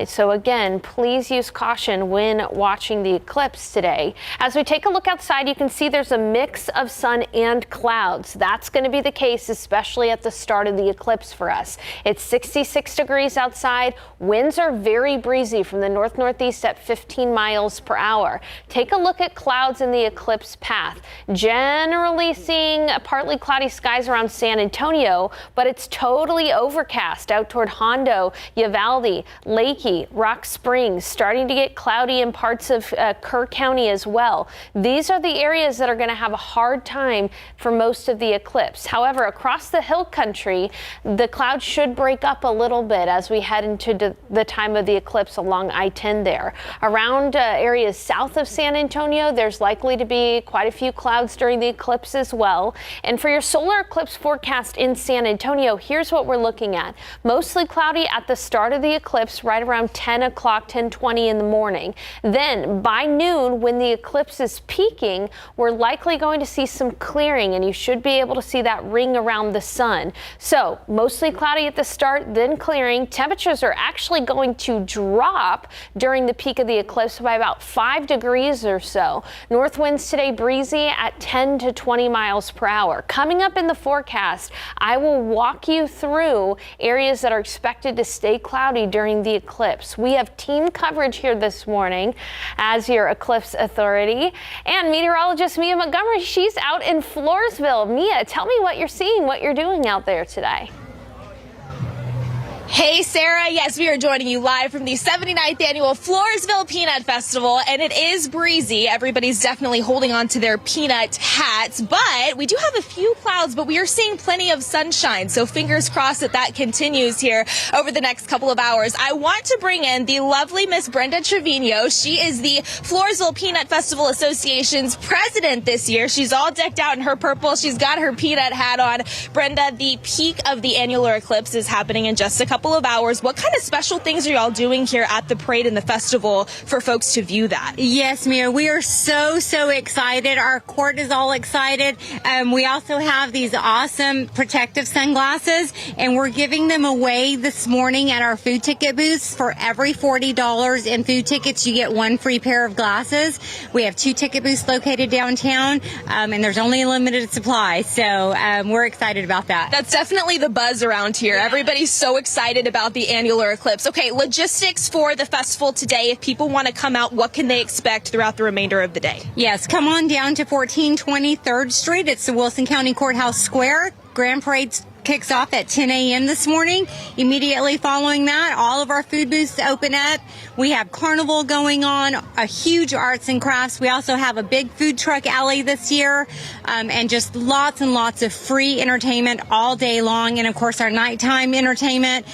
So again, please use caution when watching the eclipse today. As we take a look outside, you can see there's a mix of sun and clouds. That's going to be the case, especially at the start of the eclipse for us. It's 66 degrees outside. Winds are very breezy from the north-northeast at 15 miles per hour. Take a look at clouds in the eclipse path. Generally seeing partly cloudy skies around San Antonio, but it's totally overcast out toward Hondo, Uvalde, Leakey, Rock Springs, starting to get cloudy in parts of Kerr County as well. These are the areas that are going to have a hard time for most of the eclipse. However, across the hill country, the clouds should break up a little bit as we head into the time of the eclipse along I-10 there. Around areas south of San Antonio, there's likely to be quite a few clouds during the eclipse as well. And for your solar eclipse forecast in San Antonio, here's what we're looking at. Mostly cloudy at the start of the eclipse, right around 10 o'clock, 10:20 in the morning. Then by noon, when the eclipse is peaking, we're likely going to see some clearing, and you should be able to see that ring around the sun. So mostly cloudy at the start, then clearing. Temperatures are actually going to drop during the peak of the eclipse by about 5 degrees or so. North winds today breezy at 10 to 20 miles per hour. Coming up in the forecast, I will walk you through areas that are expected to stay cloudy during the eclipse. We have team coverage here this morning as your Eclipse Authority, and meteorologist Mia Montgomery, she's out in Floresville. Mia, tell me what you're seeing, what you're doing out there today. Hey, Sarah. Yes, we are joining you live from the 79th annual Floresville Peanut Festival, and it is breezy. Everybody's definitely holding on to their peanut hats, but we do have a few clouds, but we are seeing plenty of sunshine, so fingers crossed that that continues here over the next couple of hours. I want to bring in the lovely Miss Brenda Trevino. She is the Floresville Peanut Festival Association's president this year. She's all decked out in her purple. She's got her peanut hat on. Brenda, the peak of the annular eclipse is happening in just a couple couple of hours. What kind of special things are y'all doing here at the parade and the festival for folks to view that? Yes, Mia, we are so excited. Our court is all excited. We also have these awesome protective sunglasses, and we're giving them away this morning at our food ticket booths. For every $40 in food tickets, you get one free pair of glasses. We have 2 ticket booths located downtown, and there's only a limited supply, so we're excited about that. That's definitely the buzz around here. Yeah. Everybody's so excited about the annular eclipse. Okay, logistics for the festival today. If people want to come out, what can they expect throughout the remainder of the day? Yes, come on down to 1420 3rd Street. It's the Wilson County Courthouse Square. Grand Parade kicks off at 10 a.m. this morning. Immediately following that, all of our food booths open up. We have carnival going on, a huge arts and crafts. We also have a big food truck alley this year, and just lots and lots of free entertainment all day long. And of course, our nighttime entertainment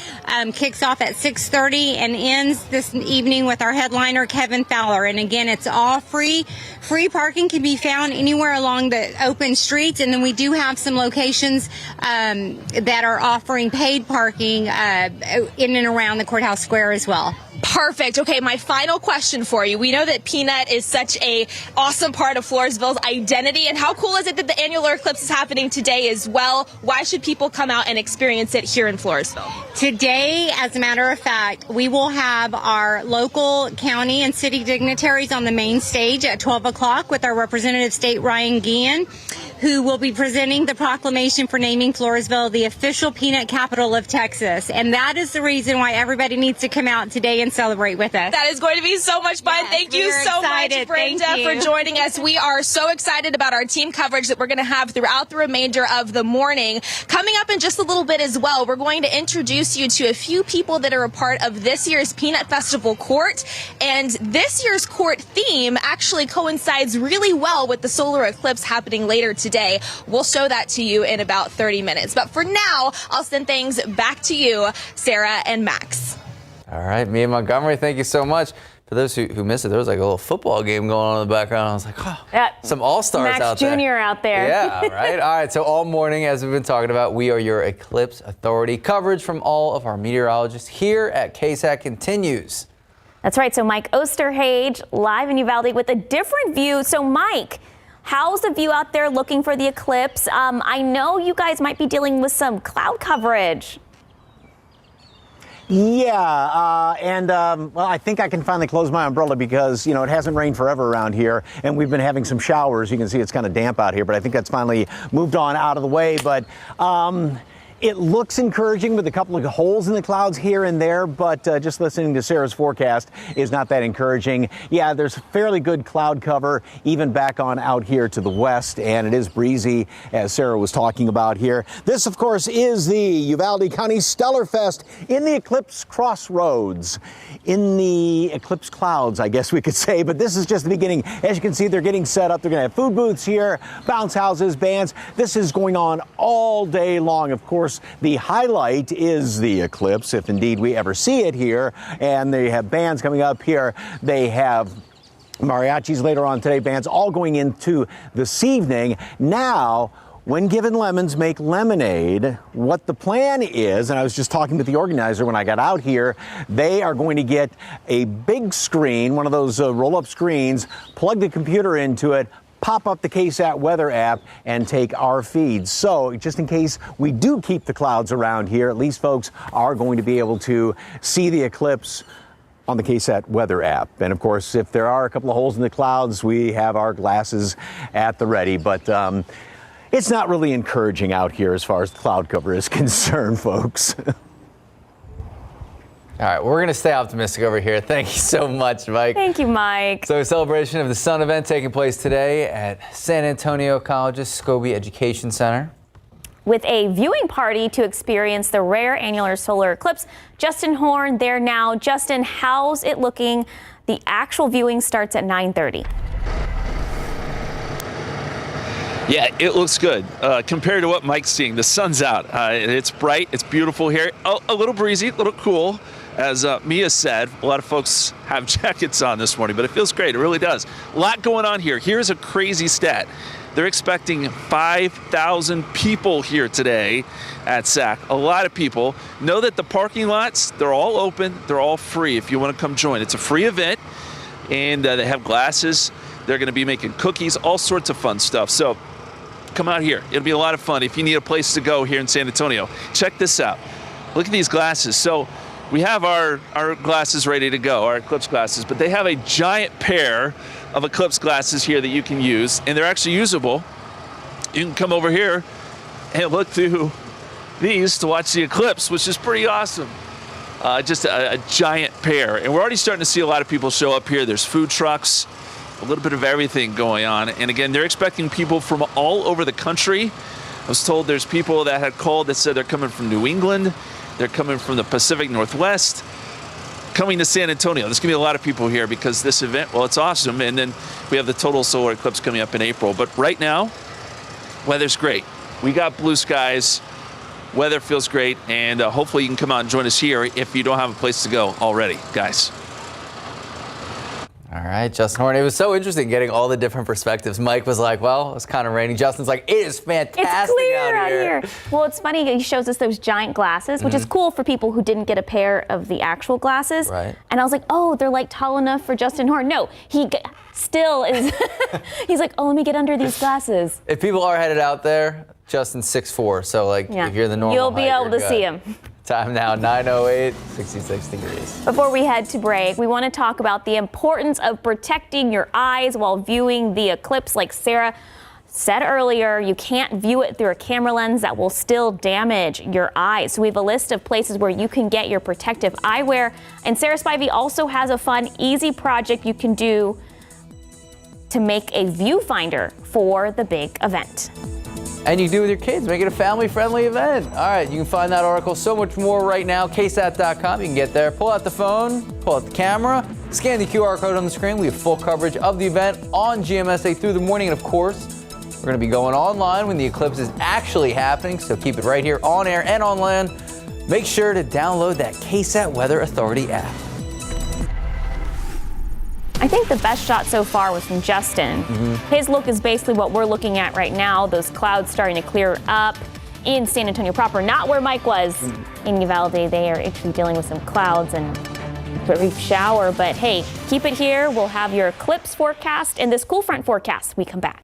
kicks off at 6:30 and ends this evening with our headliner, Kevin Fowler. And again, it's all free. Free parking can be found anywhere along the open streets, and then we do have some locations that are offering paid parking in and around the courthouse square as well. Perfect. Okay, my final question for you. We know that Peanut is such a awesome part of Floresville's identity, and how cool is it that the annular eclipse is happening today as well? Why should people come out and experience it here in Floresville? Today, as a matter of fact, we will have our local county and city dignitaries on the main stage at 12 o'clock with our Representative State Ryan Guillen, who will be presenting the proclamation for naming Floresville the official peanut capital of Texas. And that is the reason why everybody needs to come out today and celebrate with us. That is going to be so much fun. Yes, Thank you so much, Brenda, for joining us. We are so excited about our team coverage that we're going to have throughout the remainder of the morning. Coming up in just a little bit as well, we're going to introduce you to a few people that are a part of this year's Peanut Festival Court. And this year's court theme actually coincides really well with the solar eclipse happening later today. We'll show that to you in about 30 minutes. But for now, I'll send things back to you, Sarah and Max. All right, Mia Montgomery, thank you so much. For those who missed it, there was like a little football game going on in the background. I was like, oh, some all-stars out there. Max Jr. out there. Yeah, right? All right, so all morning, as we've been talking about, we are your Eclipse Authority. Coverage from all of our meteorologists here at KSAT continues. That's right, so Mike Osterhage live in Uvalde with a different view. So Mike, how's the view out there looking for the eclipse? I know you guys might be dealing with some cloud coverage. Yeah, well, I think I can finally close my umbrella because, you know, it hasn't rained forever around here, and we've been having some showers. You can see it's kind of damp out here, but I think that's finally moved on out of the way. But it looks encouraging with a couple of holes in the clouds here and there, but just listening to Sarah's forecast is not that encouraging. Yeah, there's fairly good cloud cover even back on out here to the west, and it is breezy, as Sarah was talking about here. This, of course, is the Uvalde County Stellar Fest in the Eclipse Crossroads, in the eclipse clouds, I guess we could say, but this is just the beginning. As you can see, they're getting set up. They're going to have food booths here, bounce houses, bands. This is going on all day long. Of course, the highlight is the eclipse, if indeed we ever see it here, and they have bands coming up here. They have mariachis later on today, bands all going into this evening. Now, when given lemons, make lemonade. What the plan is, and I was just talking with the organizer when I got out here, they are going to get a big screen, one of those roll-up screens, plug the computer into it, pop up the KSAT weather app, and take our feeds. So just in case we do keep the clouds around here, at least folks are going to be able to see the eclipse on the KSAT weather app. And of course, if there are a couple of holes in the clouds, we have our glasses at the ready. But it's not really encouraging out here as far as the cloud cover is concerned, folks. All right, we're going to stay optimistic over here. Thank you so much, Mike. Thank you, Mike. So a celebration of the Sun event taking place today at San Antonio College's Scobie Education Center. With a viewing party to experience the rare annular solar eclipse. Justin Horn there now. Justin, how's it looking? The actual viewing starts at 9:30. Yeah, it looks good compared to what Mike's seeing. The sun's out. It's bright. It's beautiful here. A little breezy, a little cool. As Mia said, a lot of folks have jackets on this morning, but it feels great. It really does. A lot going on here. Here's a crazy stat. They're expecting 5,000 people here today at SAC. A lot of people. Know that the parking lots, they're all open. They're all free if you want to come join. It's a free event, and they have glasses. They're going to be making cookies, all sorts of fun stuff. So come out here. It'll be a lot of fun if you need a place to go here in San Antonio. Check this out. Look at these glasses. So we have our glasses ready to go, our Eclipse glasses, but they have a giant pair of Eclipse glasses here that you can use, and they're actually usable. You can come over here and look through these to watch the eclipse, which is pretty awesome. Just a giant pair. And we're already starting to see a lot of people show up here. There's food trucks, a little bit of everything going on. And again, they're expecting people from all over the country. I was told there's people that had called that said they're coming from New England. They're coming from the Pacific Northwest, coming to San Antonio. There's going to be a lot of people here because this event, well, it's awesome. And then we have the total solar eclipse coming up in April. But right now, weather's great. We got blue skies. Weather feels great. And hopefully you can come out and join us here if you don't have a place to go already, guys. All right, Justin Horn. It was so interesting getting all the different perspectives. Mike was like, well, it's kind of raining. Justin's like, it is fantastic it's clear out here. Well, it's funny. He shows us those giant glasses, which is cool for people who didn't get a pair of the actual glasses. Right. And I was like, oh, they're like tall enough for Justin Horn. No, he still is. He's like, oh, let me get under these glasses. If people are headed out there, Justin's 6'4", so like if you're the normal you'll be height, able to see him. Time now, 9:08, 66 degrees. Before we head to break, we want to talk about the importance of protecting your eyes while viewing the eclipse. Like Sarah said earlier, you can't view it through a camera lens. That will still damage your eyes. So we have a list of places where you can get your protective eyewear. And Sarah Spivey also has a fun, easy project you can do to make a viewfinder for the big event. And you can do it with your kids. Make it a family-friendly event. All right, you can find that article, so much more right now, KSAT.com. You can get there. Pull out the phone, pull out the camera, scan the QR code on the screen. We have full coverage of the event on GMSA through the morning. And, of course, we're going to be going online when the eclipse is actually happening. So keep it right here on air and on land. Make sure to download that KSAT Weather Authority app. I think the best shot so far was from Justin. His look is basically what we're looking at right now. Those clouds starting to clear up in San Antonio proper, not where Mike was in Uvalde. They are actually dealing with some clouds and a brief shower. But hey, keep it here. We'll have your eclipse forecast and this cool front forecast. We come back.